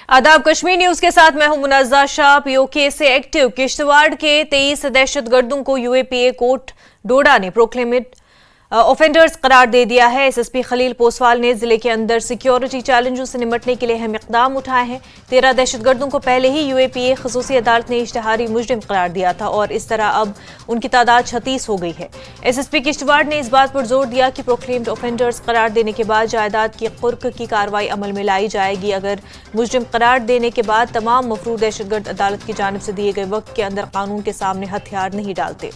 आदाब, कश्मीर न्यूज के साथ मैं हूं मुनाज़ा शाह। पीओके से एक्टिव किश्तवाड़ के 23 दहशतगर्दों को यूएपीए कोर्ट डोडा ने प्रोक्लेमेड ऑफेंडर्स करार दे दिया है। एसएसपी खलील पोसवाल ने जिले के अंदर सिक्योरिटी चैलेंजों से निपटने के लिए अहम इकदाम उठाए हैं। 13 दहशतगर्दों को पहले ही यूएपीए खसूसी अदालत ने इश्तिहारी मुजरिम करार दिया था और इस तरह अब उनकी तादाद 36 हो गई है। एसएसपी किश्तवाड़ ने इस बात पर जोर दिया कि प्रोक्लेम्ड ऑफेंडर्स करार देने के बाद जायदाद की कुर्क की कार्रवाई अमल में लाई जाएगी। अगर मुजरिम करार देने के बाद तमाम मफरूर दहशतगर्द अदालत की जानिब से दिए गए वक्त के अंदर कानून के सामने हथियार नहीं डालते।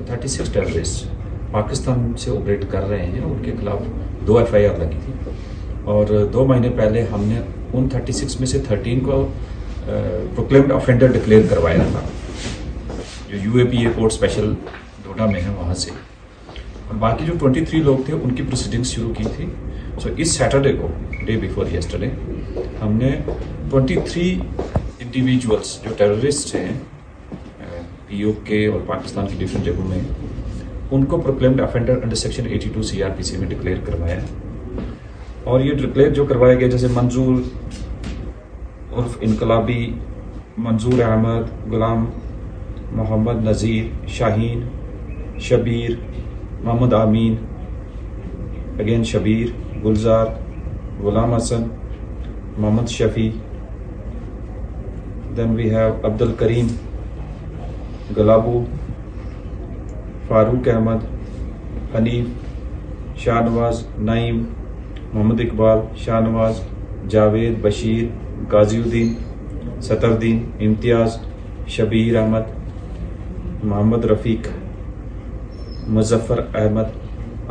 36 टेररिस्ट पाकिस्तान से ऑपरेट कर रहे हैं, उनके खिलाफ 2 एफआईआर लगी थी और 2 महीने पहले हमने उन 36 में से 13 को प्रोक्लेम्ड ऑफेंडर डिक्लेयर करवाया था, जो यूएपीए कोर्ट स्पेशल डोडा में है वहाँ से, और बाकी जो 23 लोग थे उनकी प्रोसीडिंग्स शुरू की थी। सो इस सैटरडे को, डे बिफोर यस्टरडे, हमने 23 इंडिविजुअल्स जो टेररिस्ट हैं पीओके और पाकिस्तान की डिफरेंट जगहों में, उनको proclaimed offender under section 82 CrPC में डिक्लेयर करवाया। और ये डिक्लेयर जो करवाया गया, जैसे मंजूर उर्फ इनकलाबी, मंजूर अहमद, गुलाम मोहम्मद नज़ीर, Shaheen, Shabir, Mohammad Amin, again Shabir, Gulzar, Ghulam Hassan, Mohammad Shafi, then we have Abdul Karim, Galabu, Farooq Ahmad, Hanif, Shahnawaz, Naeem, Mohammad Iqbal, Shahnawaz, Javed, Bashir, Ghaziuddin, Satardin, Imtiaz, Shabir Ahmad, Mohammad Rafiq, Muzaffar Ahmad,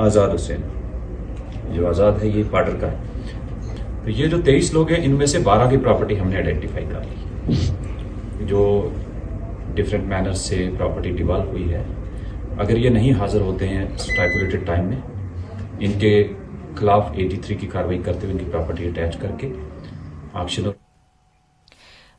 Azad Hussain. जो आज़ाद है ये पाडर का है। तो ये जो 23 लोग हैं, इनमें से 12 की प्रॉपर्टी हमने आइडेंटिफाई कर ली, जो डिफरेंट मैनर्स से प्रॉपर्टी डिवॉल्व हुई है। अगर ये नहीं हाजिर होते हैं स्टाइपुलेटेड टाइम में, इनके खिलाफ 83 की कार्रवाई करते हुए इनकी प्रॉपर्टी अटैच करके ऑक्शन।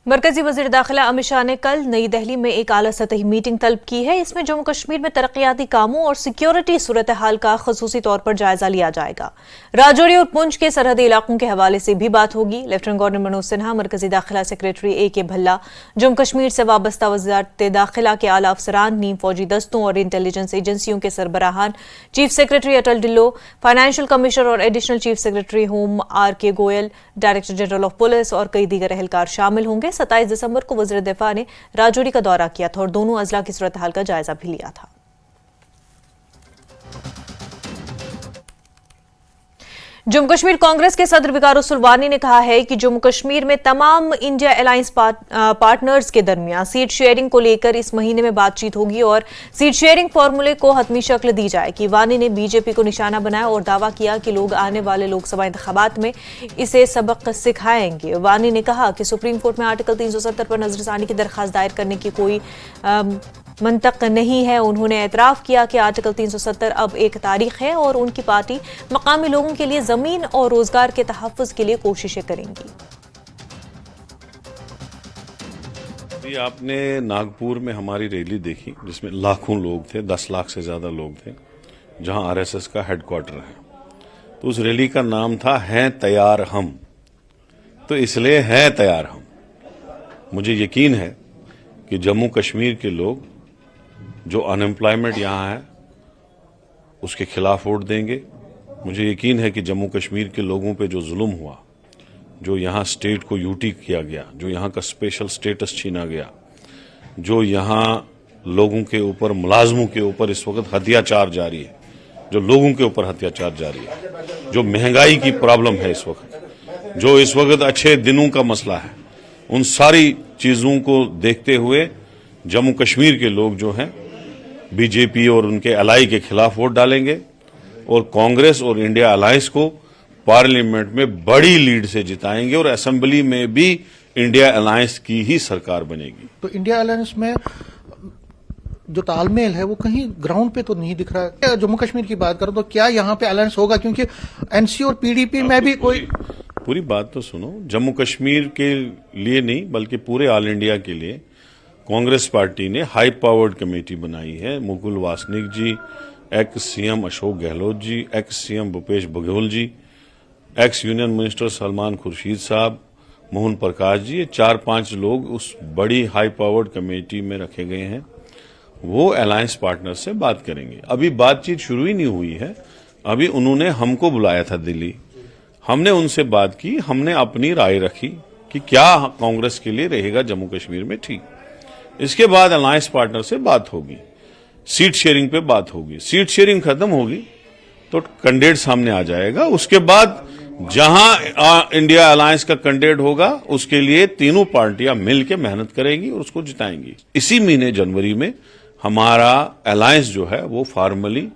मरकजी वज़ीर दाखिला अमित शाह ने कल नई दिल्ली में एक आला सतही मीटिंग तलब की है। इसमें जम्मू कश्मीर में तरक्याती कामों और सिक्योरिटी सूरत हाल का खसूसी तौर पर जायजा लिया जाएगा। राजौरी और पुंछ के सरहदी इलाकों के हवाले से भी बात होगी। लेफ्टिनेंट गवर्नर मनोज सिन्हा, मरकजी दाखिला सेक्रेटरी AK भल्ला, जम्मू कश्मीर से वाबस्ता वज़ारत दाखिला के आला अफसरान, नीम फौजी दस्तों और इंटेलिजेंस एजेंसियों के सरबराहान, चीफ सेक्रेटरी अटल डिल्लो, फाइनेंशियल कमिश्नर और additional chief secretary home RK Goyal, director general of police और कई दीगर एहलकार शामिल होंगे। 27 दिसंबर को वज़ीर दिफा ने राजौरी का दौरा किया था और दोनों अजला की सूरत हाल का जायजा भी लिया था। जम्मू कश्मीर कांग्रेस के सदर विकारुस सुलवानी ने कहा है कि जम्मू कश्मीर में तमाम इंडिया अलायंस पार्टनर्स के दरमियान सीट शेयरिंग को लेकर इस महीने में बातचीत होगी और सीट शेयरिंग फार्मूले को हतमी शक्ल दी जाएगी। वानी ने बीजेपी को निशाना बनाया और दावा किया कि लोग आने वाले लोकसभा इंतखाबात में इसे सबक सिखाएंगे। वानी ने कहा कि सुप्रीम कोर्ट में आर्टिकल 370 पर नजरसानी की दरखास्त दायर करने की कोई मंतक नहीं है। उन्होंने एतराफ़ किया कि आर्टिकल 370 अब एक तारीख है और उनकी पार्टी मकामी लोगों के लिए जमीन और रोजगार के तहफ़्फ़ुज़ के लिए कोशिशें करेंगी। आपने नागपुर में हमारी रैली देखी जिसमें लाखों लोग थे, 10 लाख से ज्यादा लोग थे, जहां RSS का हेडक्वार्टर है। तो उस रैली का नाम था हैं तैयार हम। तो इसलिए हैं तैयार हम। मुझे यकीन है कि जम्मू कश्मीर के लोग जो अनएम्प्लॉयमेंट यहाँ है उसके खिलाफ वोट देंगे। मुझे यकीन है कि जम्मू कश्मीर के लोगों पे जो जुल्म हुआ, जो यहाँ स्टेट को यूटी किया गया, जो यहाँ का स्पेशल स्टेटस छीना गया, जो यहाँ लोगों के ऊपर, मुलाजमों के ऊपर इस वक्त अत्याचार जारी है, जो लोगों के ऊपर अत्याचार जारी है, जो महंगाई की प्रॉब्लम है इस वक्त, जो इस वक्त अच्छे दिनों का मसला है, उन सारी चीजों को देखते हुए जम्मू कश्मीर के लोग जो हैं बीजेपी और उनके अलाई के खिलाफ वोट डालेंगे और कांग्रेस और इंडिया अलायंस को पार्लियामेंट में बड़ी लीड से जिताएंगे और असेंबली में भी इंडिया अलायंस की ही सरकार बनेगी। तो इंडिया अलायंस में जो तालमेल है वो कहीं ग्राउंड पे तो नहीं दिख रहा है। जम्मू कश्मीर की बात करो तो क्या यहाँ पे अलायंस होगा, क्योंकि एनसी और PDP में भी कोई पूरी बात तो सुनो। जम्मू कश्मीर के लिए नहीं बल्कि पूरे ऑल इंडिया के लिए कांग्रेस पार्टी ने हाई पावर्ड कमेटी बनाई है। Mukul Wasnik ji, ex CM Ashok Gehlot ji, ex CM Bhupesh Baghel ji, ex union minister Salman Khurshid साहब, मोहन प्रकाश जी, ये 4-5 लोग उस बड़ी हाई पावर्ड कमेटी में रखे गए हैं। वो अलायंस पार्टनर से बात करेंगे। अभी बातचीत शुरू ही नहीं हुई है। अभी उन्होंने हमको बुलाया था दिल्ली, हमने उनसे बात की, हमने अपनी राय रखी कि क्या कांग्रेस के लिए रहेगा जम्मू कश्मीर में ठीक। इसके बाद अलायंस पार्टनर से बात होगी, सीट शेयरिंग पे बात होगी। सीट शेयरिंग खत्म होगी तो कैंडिडेट सामने आ जाएगा। उसके बाद जहां इंडिया अलायंस का कैंडिडेट होगा उसके लिए तीनों पार्टियां मिलकर मेहनत करेंगी और उसको जिताएंगी। इसी महीने जनवरी में हमारा अलायंस जो है वो फॉर्मली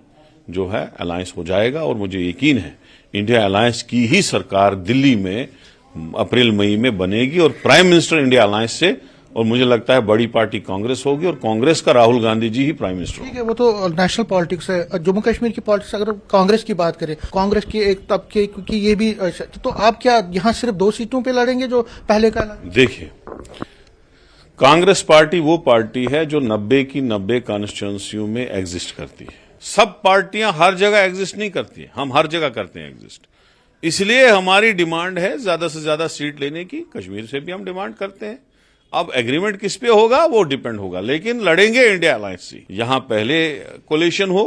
जो है अलायंस हो जाएगा और मुझे यकीन है इंडिया अलायंस की ही सरकार दिल्ली में अप्रैल मई में बनेगी और प्राइम मिनिस्टर इंडिया अलायंस से, और मुझे लगता है बड़ी पार्टी कांग्रेस होगी और कांग्रेस का राहुल गांधी जी ही प्राइम मिनिस्टर ठीक है, वो तो नेशनल पॉलिटिक्स है। जम्मू कश्मीर की पॉलिटिक्स अगर कांग्रेस की बात करें, कांग्रेस की एक तबके क्योंकि ये भी, तो आप क्या यहाँ सिर्फ 2 सीटों पे लड़ेंगे जो पहले का? देखिए, कांग्रेस पार्टी वो पार्टी है जो 90 की 90 कॉन्स्टिट्यूंसियों में एग्जिस्ट करती है। सब पार्टियां हर जगह एग्जिस्ट नहीं करती, हम हर जगह करते हैं एग्जिस्ट। इसलिए हमारी डिमांड है ज्यादा से ज्यादा सीट लेने की। कश्मीर से भी हम डिमांड करते हैं। अब एग्रीमेंट किस पे होगा वो डिपेंड होगा, लेकिन लड़ेंगे इंडिया अलायंस से। यहां पहले कोलिशन हो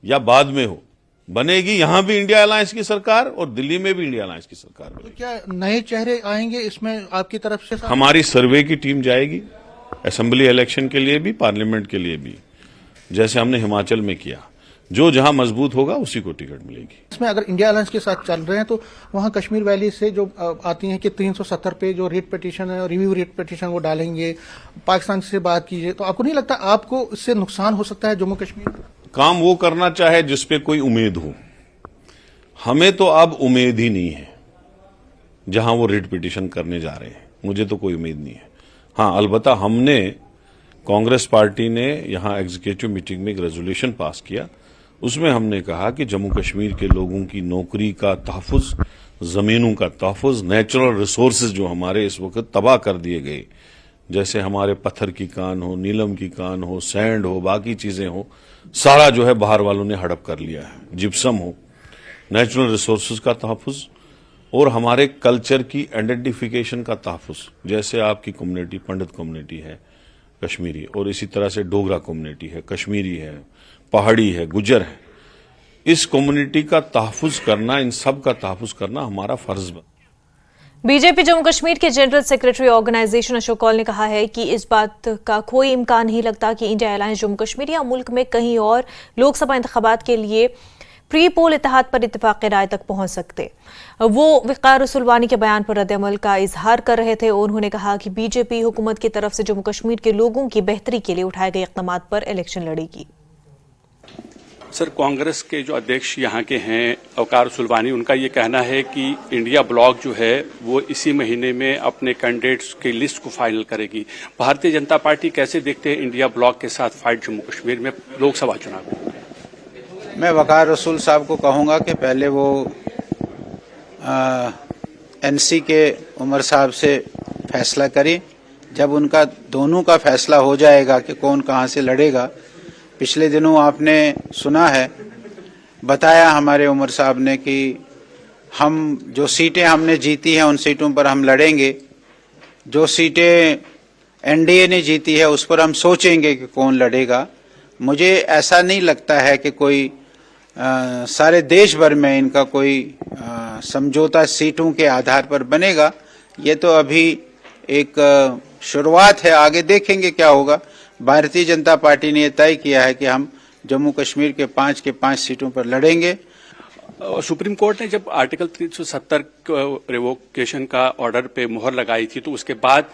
या बाद में हो, बनेगी यहां भी इंडिया अलायंस की सरकार और दिल्ली में भी इंडिया अलायंस की सरकार बनेगी। तो क्या नए चेहरे आएंगे इसमें आपकी तरफ से? हमारी सर्वे की टीम जाएगी असेंबली इलेक्शन के लिए भी, पार्लियामेंट के लिए भी, जैसे हमने हिमाचल में किया। जो जहां मजबूत होगा उसी को टिकट मिलेगी। इसमें अगर इंडिया अलायंस के साथ चल रहे हैं तो वहां कश्मीर वैली से जो आती हैं कि 370 पे जो रिट पिटीशन है, रिव्यू रिट पिटीशन वो डालेंगे, पाकिस्तान से बात कीजिए, तो आपको नहीं लगता आपको इससे नुकसान हो सकता है जम्मू कश्मीर? काम वो करना चाहे जिसपे कोई उम्मीद हो। हमें तो अब उम्मीद ही नहीं है जहां वो रिट पिटीशन करने जा रहे हैं, मुझे तो कोई उम्मीद नहीं है। हाँ, अलबत्ता हमने, कांग्रेस पार्टी ने यहां एग्जीक्यूटिव मीटिंग में एक रेजोल्यूशन पास किया। उसमें हमने कहा कि जम्मू कश्मीर के लोगों की नौकरी का तहफ़्फ़ुज़, जमीनों का तहफ़्फ़ुज़, नेचुरल रिसोर्सेज जो हमारे इस वक्त तबाह कर दिए गए, जैसे हमारे पत्थर की कान हो, नीलम की कान हो, सैंड हो, बाकी चीजें हो, सारा जो है बाहर वालों ने हड़प कर लिया है। जिप्सम हो, नेचुरल रिसोर्सेज का तहफ़्फ़ुज़ और हमारे कल्चर की आइडेंटिफिकेशन का तहफ़्फ़ुज़। जैसे आपकी कम्युनिटी पंडित कम्युनिटी है कश्मीरी, और इसी तरह से डोगरा कम्युनिटी है, कश्मीरी है, पहाड़ी है, गुज्जर है। इस कम्युनिटी का तहफ़्फ़ुज़ करना, इन सब का तहफ़्फ़ुज़ करना हमारा फर्ज है। बीजेपी जम्मू कश्मीर के general secretary organisation Ashok Kaul ने कहा है कि इस बात का कोई इम्कान नहीं लगता कि इंडिया अलायंस जम्मू कश्मीर या मुल्क में कहीं और लोकसभा इंतखाबात के लिए प्री पोल इत्तेहाद पर इत्तेफाक राय तक पहुंच सकते। वो वक़ार सुलवानी के बयान पर रद्द-ए-अमल का इजहार कर रहे थे। उन्होंने कहा कि बीजेपी हुकूमत की तरफ से जम्मू कश्मीर के लोगों की बेहतरी के लिए उठाए गए इक़दाम पर इलेक्शन लड़ेगी। सर, कांग्रेस के जो अध्यक्ष यहाँ के हैं वक़ार सुलवानी, उनका ये कहना है कि इंडिया ब्लॉक जो है वो इसी महीने में अपने कैंडिडेट्स की लिस्ट को फाइनल करेगी। भारतीय जनता पार्टी कैसे देखते हैं इंडिया ब्लॉक के साथ फाइट जम्मू कश्मीर में लोकसभा चुनाव में? मैं वक़ार रसूल साहब को कहूँगा कि पहले वो एनसी के उमर साहब से फैसला करें। जब उनका दोनों का फैसला हो जाएगा कि कौन कहाँ से लड़ेगा, पिछले दिनों आपने सुना है, बताया हमारे उमर साहब ने कि हम जो सीटें हमने जीती हैं उन सीटों पर हम लड़ेंगे, जो सीटें एनडीए ने जीती है उस पर हम सोचेंगे कि कौन लड़ेगा। मुझे ऐसा नहीं लगता है कि कोई सारे देश भर में इनका कोई समझौता सीटों के आधार पर बनेगा। ये तो अभी एक शुरुआत है, आगे देखेंगे क्या होगा। भारतीय जनता पार्टी ने तय किया है कि हम जम्मू कश्मीर के 5 सीटों पर लड़ेंगे। सुप्रीम कोर्ट ने जब आर्टिकल 370 रिवोकेशन का ऑर्डर पे मुहर लगाई थी, तो उसके बाद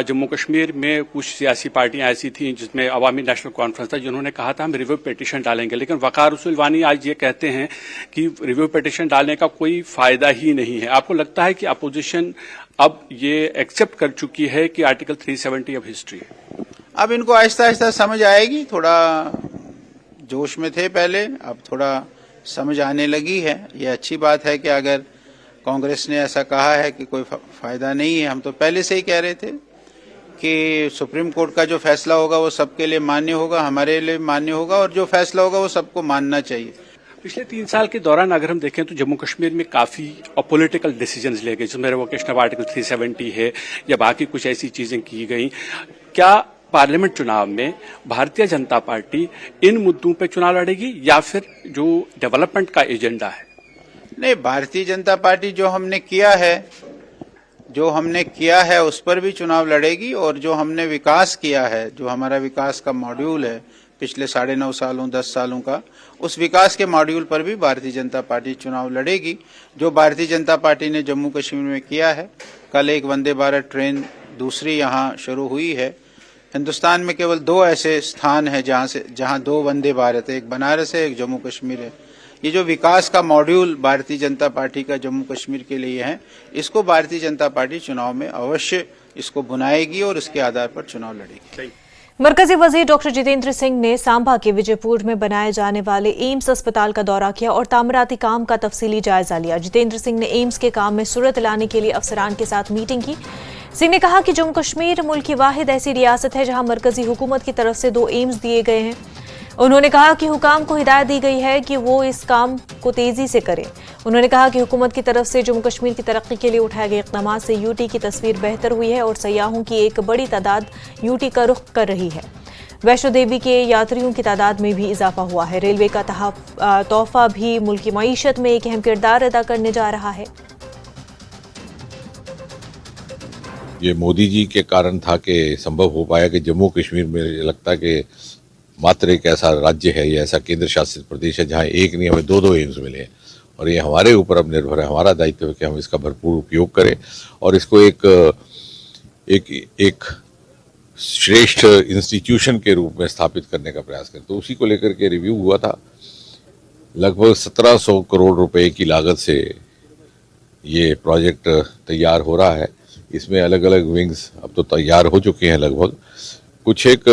जम्मू कश्मीर में कुछ सियासी पार्टियां ऐसी थी जिसमें अवामी नेशनल कॉन्फ्रेंस था, जिन्होंने कहा था हम रिव्यू पिटीशन डालेंगे। लेकिन वक़ार सुलवानी आज ये कहते हैं कि रिव्यू पिटीशन डालने का कोई फायदा ही नहीं है। आपको लगता है कि अपोजिशन अब ये एक्सेप्ट कर चुकी है कि आर्टिकल 370 अब हिस्ट्री है? अब इनको आहिस्ता आहिस्ता समझ आएगी। थोड़ा जोश में थे पहले, अब थोड़ा समझ आने लगी है। ये अच्छी बात है कि अगर कांग्रेस ने ऐसा कहा है कि कोई फायदा नहीं है। हम तो पहले से ही कह रहे थे कि सुप्रीम कोर्ट का जो फैसला होगा वो सबके लिए मान्य होगा, हमारे लिए मान्य होगा, और जो फैसला होगा वो सबको मानना चाहिए। पिछले 3 साल के दौरान अगर हम देखें तो जम्मू कश्मीर में काफी पॉलिटिकल डिसीजंस लिए गए, जिसमें रिवोकेशन ऑफ आर्टिकल 370 है या बाकी कुछ ऐसी चीजें की गई। क्या पार्लियामेंट चुनाव में भारतीय जनता पार्टी इन मुद्दों पर चुनाव लड़ेगी या फिर जो डेवलपमेंट का एजेंडा है? नहीं, भारतीय जनता पार्टी जो हमने किया है उस पर भी चुनाव लड़ेगी, और जो हमने विकास किया है, जो हमारा विकास का मॉड्यूल है पिछले 9.5 सालों 10 सालों का, उस विकास के मॉड्यूल पर भी भारतीय जनता पार्टी चुनाव लड़ेगी। जो भारतीय जनता पार्टी ने जम्मू कश्मीर में किया है, कल एक वंदे भारत ट्रेन दूसरी यहाँ शुरू हुई है। हिंदुस्तान में केवल 2 ऐसे स्थान है जहाँ 2 वंदे भारत है, एक बनारस है, एक जम्मू कश्मीर है। ये जो विकास का मॉड्यूल भारतीय जनता पार्टी का जम्मू कश्मीर के लिए है, इसको भारतीय जनता पार्टी चुनाव में अवश्य इसको बुनाएगी और इसके आधार पर चुनाव लड़ेगी। मरकजी वजीर डॉक्टर जितेंद्र सिंह ने सांबा के विजयपुर में बनाए जाने वाले एम्स अस्पताल का दौरा किया और तामीराती काम का तफसीली जायजा लिया। जितेंद्र सिंह ने एम्स के काम में सूरत लाने के लिए अफसरान के साथ मीटिंग की। सिंह ने कहा कि जम्मू कश्मीर मुल्क की वाहिद ऐसी रियासत है जहां मरकजी हुकूमत की तरफ से 2 एम्स दिए गए हैं। उन्होंने कहा कि हुकाम को हिदायत दी गई है कि वो इस काम को तेजी से करें। उन्होंने कहा कि हुकूमत की तरफ से जम्मू कश्मीर की तरक्की के लिए उठाए गए इक़दाम से यूटी की तस्वीर बेहतर हुई है और सयाहों की एक बड़ी तादाद यूटी का रुख कर रही है। वैष्णो देवी के यात्रियों की तादाद में भी इजाफा हुआ है। रेलवे का तोहफा भी मुल्क की मईशत में एक अहम किरदार अदा करने जा रहा है। ये मोदी जी के कारण था कि संभव हो पाया कि जम्मू कश्मीर में लगता है कि मात्र एक ऐसा राज्य है या ऐसा केंद्र शासित प्रदेश है जहाँ एक नहीं हमें 2 एम्स मिले हैं, और ये हमारे ऊपर अब निर्भर है, हमारा दायित्व है कि हम इसका भरपूर उपयोग करें और इसको एक श्रेष्ठ इंस्टीट्यूशन के रूप में स्थापित करने का प्रयास करें। तो उसी को लेकर के रिव्यू हुआ था। लगभग 1700 करोड़ रुपए की लागत से ये प्रोजेक्ट तैयार हो रहा है। इसमें अलग अलग विंग्स अब तो तैयार हो चुके हैं, लगभग कुछ एक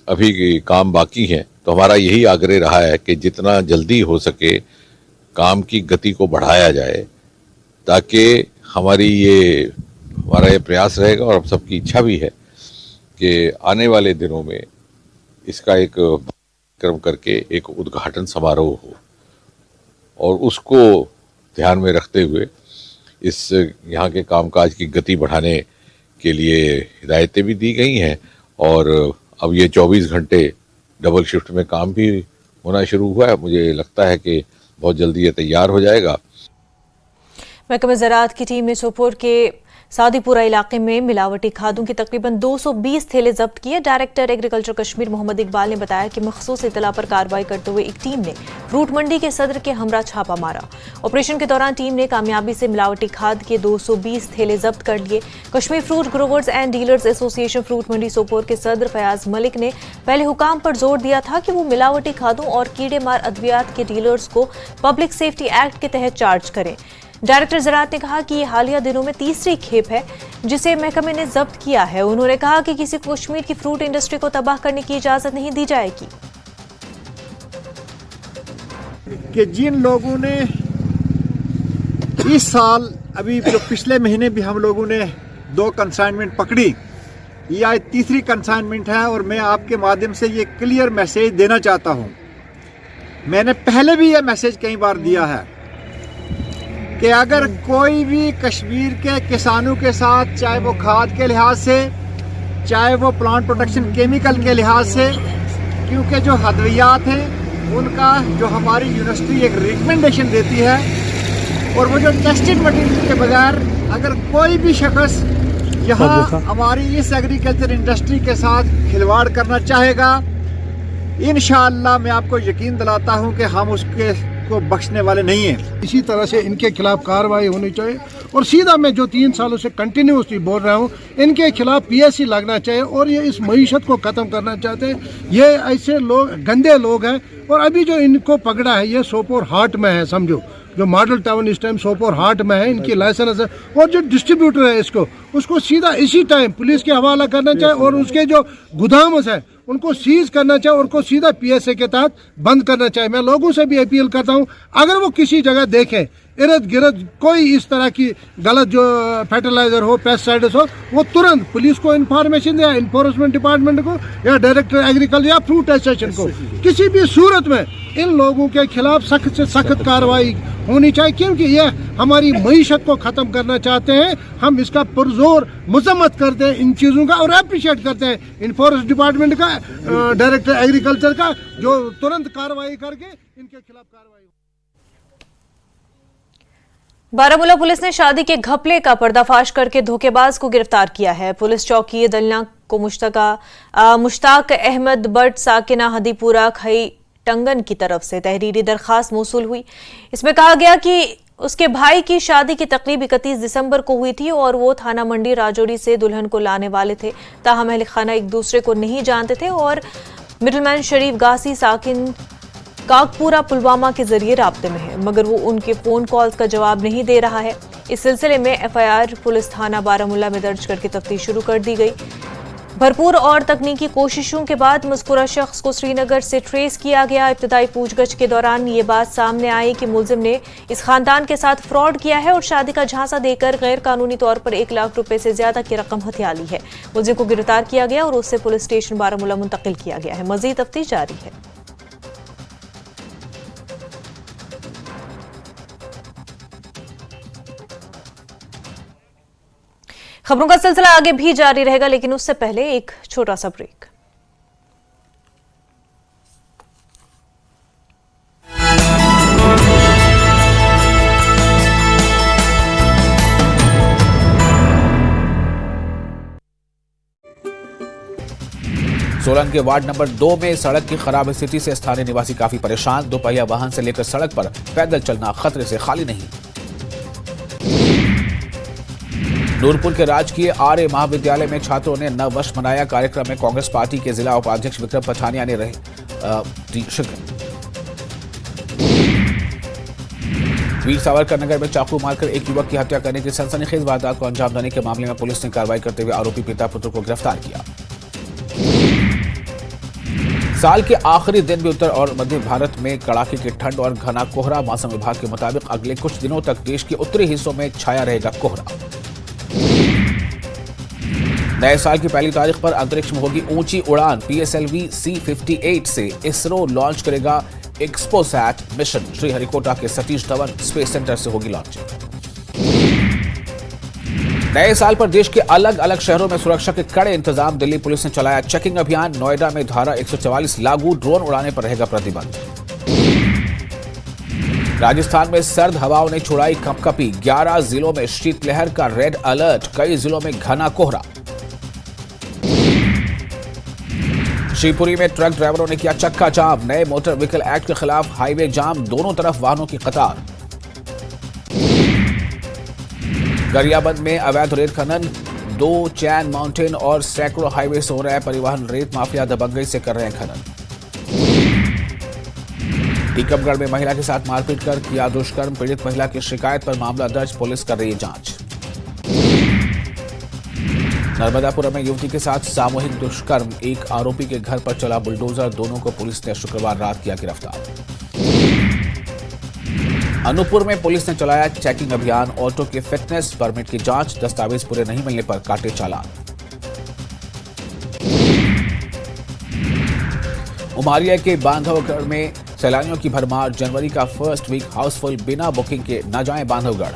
अभी काम बाकी हैं। तो हमारा यही आग्रह रहा है कि जितना जल्दी हो सके काम की गति को बढ़ाया जाए, ताकि हमारा ये प्रयास रहेगा और अब सबकी इच्छा भी है कि आने वाले दिनों में इसका एक कार्यक्रम करके एक उद्घाटन समारोह हो, और उसको ध्यान में रखते हुए इस यहाँ के कामकाज की गति बढ़ाने के लिए हिदायतें भी दी गई हैं। और अब ये 24 घंटे डबल शिफ्ट में काम भी होना शुरू हुआ है। मुझे लगता है कि बहुत जल्दी ये तैयार हो जाएगा। महकमा ज़राअत की टीम ने सोपोर के सादीपुरा इलाके में मिलावटी खादों की तकरीबन 220 थैले जब्त किए। डायरेक्टर एग्रीकल्चर कश्मीर मोहम्मद इकबाल ने बताया कि मखसूस इतला पर कार्रवाई करते हुए एक टीम ने फ्रूट मंडी के सदर के हमरा छापा मारा। ऑपरेशन के दौरान टीम ने कामयाबी से मिलावटी खाद के 220 थैले जब्त कर लिए। Kashmir fruit growers and dealers association fruit Mandi Sopore के सदर फयाज मलिक ने पहले हुकाम पर जोर दिया था कि वो मिलावटी खादों और कीड़े मार अद्वियात के डीलर्स को पब्लिक सेफ्टी एक्ट के तहत चार्ज करें। डायरेक्टर ज़राअत ने कहा कि ये हालिया दिनों में तीसरी खेप है जिसे महकमे ने जब्त किया है। उन्होंने कहा कि किसी को कश्मीर की फ्रूट इंडस्ट्री को तबाह करने की इजाजत नहीं दी जाएगी। कि जिन लोगों ने इस साल अभी जो पिछले महीने भी हम लोगों ने 2 कंसाइनमेंट पकड़ी, यह तीसरी कंसाइनमेंट है, और मैं आपके माध्यम से ये क्लियर मैसेज देना चाहता हूँ। मैंने पहले भी यह मैसेज कई बार दिया है कि अगर कोई भी कश्मीर के किसानों के साथ, चाहे वो खाद के लिहाज से, चाहे वो प्लांट प्रोटेक्शन केमिकल के लिहाज से, क्योंकि जो अद्वियात हैं उनका जो हमारी यूनिवर्सिटी एक रिकमेंडेशन देती है, और वो जो टेस्टेड मटेरियल के बगैर अगर कोई भी शख्स यहाँ हमारी इस एग्रीकल्चर इंडस्ट्री के साथ खिलवाड़ करना चाहेगा, इंशाअल्लाह मैं आपको यकीन दिलाता हूँ कि हम उसके को बख्शने वाले नहीं हैं। इसी तरह से इनके खिलाफ कार्रवाई होनी चाहिए, और सीधा मैं जो 3 सालों से कंटिन्यूसली बोल रहा हूँ, इनके खिलाफ पीएससी लगना चाहिए, और ये इस मईशत को ख़त्म करना चाहते हैं। ये ऐसे लोग गंदे लोग हैं, और अभी जो इनको पकड़ा है ये सोपोर हाट में है, समझो जो मॉडल टाउन इस टाइम सोपोर हाट में है, इनकी लाइसेंस है, और जो डिस्ट्रीब्यूटर है उसको सीधा इसी टाइम पुलिस के हवाला करना चाहिए, और उसके जो गुदाम है उनको सीज करना चाहिए, उनको सीधा PSA के तहत बंद करना चाहिए। मैं लोगों से भी अपील करता हूं, अगर वो किसी जगह देखें इर्द गिर्द कोई इस तरह की गलत जो फर्टिलाइजर हो, पेस्टिसाइड्स हो, वो तुरंत पुलिस को इन्फॉर्मेशन दिया, इन्फोर्समेंट डिपार्टमेंट को या डायरेक्टर एग्रीकल्चर या फ्रूट एसोसिएशन को। किसी भी सूरत में इन लोगों के खिलाफ सख्त से सख्त कार्रवाई होनी चाहिए, क्योंकि ये हमारी मईशत को ख़त्म करना चाहते हैं। हम इसका पुरजोर मजम्मत करते हैं इन चीज़ों का और अप्रिशिएट करते हैं इन्फोर्समेंट डिपार्टमेंट का, डायरेक्टर एग्रीकल्चर का, जो तुरंत कार्रवाई करके इनके खिलाफ कार्रवाई। बारामूला पुलिस ने शादी के घपले का पर्दाफाश करके धोखेबाज को गिरफ्तार किया है। पुलिस चौकी दलना को मुश्ताक अहमद बट साकिना हदीपुरा खई टंगन की तरफ से तहरीरी दरखास्त मौसूल हुई। इसमें कहा गया कि उसके भाई की शादी की तकरीब 31 दिसंबर को हुई थी और वो थाना मंडी राजौरी से दुल्हन को लाने वाले थे। ताहम अहले खाना एक दूसरे को नहीं जानते थे और मिडलमैन शरीफ गासी साकिन काकपुरा पुलवामा के जरिए राब्ते में है, मगर वो उनके फोन कॉल्स का जवाब नहीं दे रहा है। इस सिलसिले में FIR पुलिस थाना बारामूला में दर्ज करके तफ्तीश शुरू कर दी गई। भरपूर और तकनीकी कोशिशों के बाद मज़कूरा शख्स को श्रीनगर से ट्रेस किया गया। इब्तदाई पूछगछ के दौरान ये बात सामने आई कि मुलजिम ने इस खानदान के साथ फ्रॉड किया है और शादी का झांसा देकर गैर कानूनी तौर पर 1 लाख रुपए से ज्यादा की रकम हथिया ली है। मुलजिम को गिरफ्तार किया गया और उससे पुलिस स्टेशन बारामूला मुंतकिल किया गया है। मजीद तफ्तीश जारी है। खबरों का सिलसिला आगे भी जारी रहेगा, लेकिन उससे पहले एक छोटा सा ब्रेक। सोलन के वार्ड नंबर 2 में सड़क की खराब स्थिति से स्थानीय निवासी काफी परेशान। दोपहिया वाहन से लेकर सड़क पर पैदल चलना खतरे से खाली नहीं। नूरपुर के राजकीय आर्य महाविद्यालय में छात्रों ने नव वर्ष मनाया। कार्यक्रम में कांग्रेस पार्टी के जिला उपाध्यक्ष विक्रम पठानिया ने रहे शिरकत। वीर सावरकर नगर में चाकू मारकर एक युवक की हत्या करने की सनसनीखेज वारदात को अंजाम देने के मामले में पुलिस ने कार्रवाई करते हुए आरोपी पिता पुत्र को गिरफ्तार किया। साल के आखिरी दिन भी उत्तर और मध्य भारत में कड़ाके की ठंड और घना कोहरा। मौसम विभाग के मुताबिक अगले कुछ दिनों तक देश के उत्तरी हिस्सों में छाया रहेगा कोहरा। नए साल की पहली तारीख पर अंतरिक्ष में होगी ऊंची उड़ान। PSLV C-58 से इसरो लॉन्च करेगा एक्सपोसैट मिशन। श्रीहरिकोटा के सतीश धवन स्पेस सेंटर से होगी लॉन्चिंग। नए साल पर देश के अलग अलग शहरों में सुरक्षा के कड़े इंतजाम। दिल्ली पुलिस ने चलाया चेकिंग अभियान। नोएडा में धारा 144 लागू। ड्रोन उड़ाने पर रहेगा प्रतिबंध। राजस्थान में सर्द हवाओं ने छुड़ाई कंपकपी। 11 जिलों में शीतलहर का रेड अलर्ट। कई जिलों में घना कोहरा। शिवपुरी में ट्रक ड्राइवरों ने किया चक्का जाम। नए मोटर व्हीकल एक्ट के खिलाफ हाईवे जाम। दोनों तरफ वाहनों की कतार। गरियाबंद में अवैध रेत खनन। 2 चैन माउंटेन और सैकड़ों हाईवे से हो रहा है परिवहन। रेत माफिया दबंगई से कर रहे हैं खनन। टीकमगढ़ में महिला के साथ मारपीट कर किया दुष्कर्म। पीड़ित महिला की शिकायत पर मामला दर्ज। पुलिस कर रही है जांच। नर्मदापुरम में युवती के साथ सामूहिक दुष्कर्म। एक आरोपी के घर पर चला बुलडोजर। दोनों को पुलिस ने शुक्रवार रात किया गिरफ्तार। अनूपपुर में पुलिस ने चलाया चेकिंग अभियान। ऑटो के फिटनेस परमिट की जांच। दस्तावेज पूरे नहीं मिलने पर काटे चालान। उमारिया के बांधवगढ़ में सैलानियों की भरमार। जनवरी का फर्स्ट वीक हाउसफुल। बिना बुकिंग के न जाएं बांधवगढ़।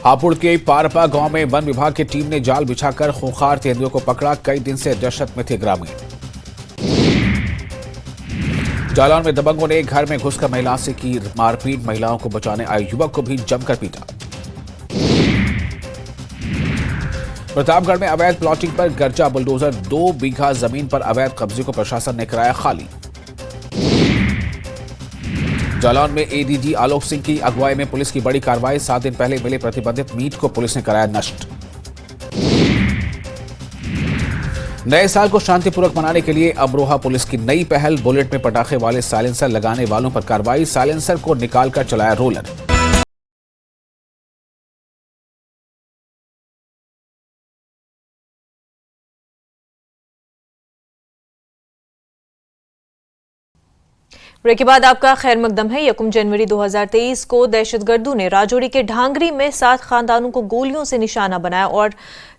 हापुड़ के पारपा गांव में वन विभाग की टीम ने जाल बिछाकर खूंखार तेंदुओं को पकड़ा। कई दिन से दहशत में थे ग्रामीण। जालौन में दबंगों ने घर में घुसकर महिला से की मारपीट। महिलाओं को बचाने आए युवक को भी जमकर पीटा। प्रतापगढ़ में अवैध प्लॉटिंग पर गर्जा बुलडोजर। 2 बीघा जमीन पर अवैध कब्जे को प्रशासन ने कराया खाली। जालौन में ADG आलोक सिंह की अगुवाई में पुलिस की बड़ी कार्रवाई। 7 दिन पहले मिले प्रतिबंधित मीट को पुलिस ने कराया नष्ट। नए साल को शांतिपूर्वक मनाने के लिए अमरोहा पुलिस की नई पहल, बुलेट में पटाखे वाले साइलेंसर लगाने वालों पर कार्रवाई, साइलेंसर को निकालकर चलाया रोलर। ब्रेक के बाद आपका खैर मकदम है। 1 जनवरी 2023 को दहशतगर्दों ने राजौरी के ढांगरी में 7 खानदानों को गोलियों से निशाना बनाया और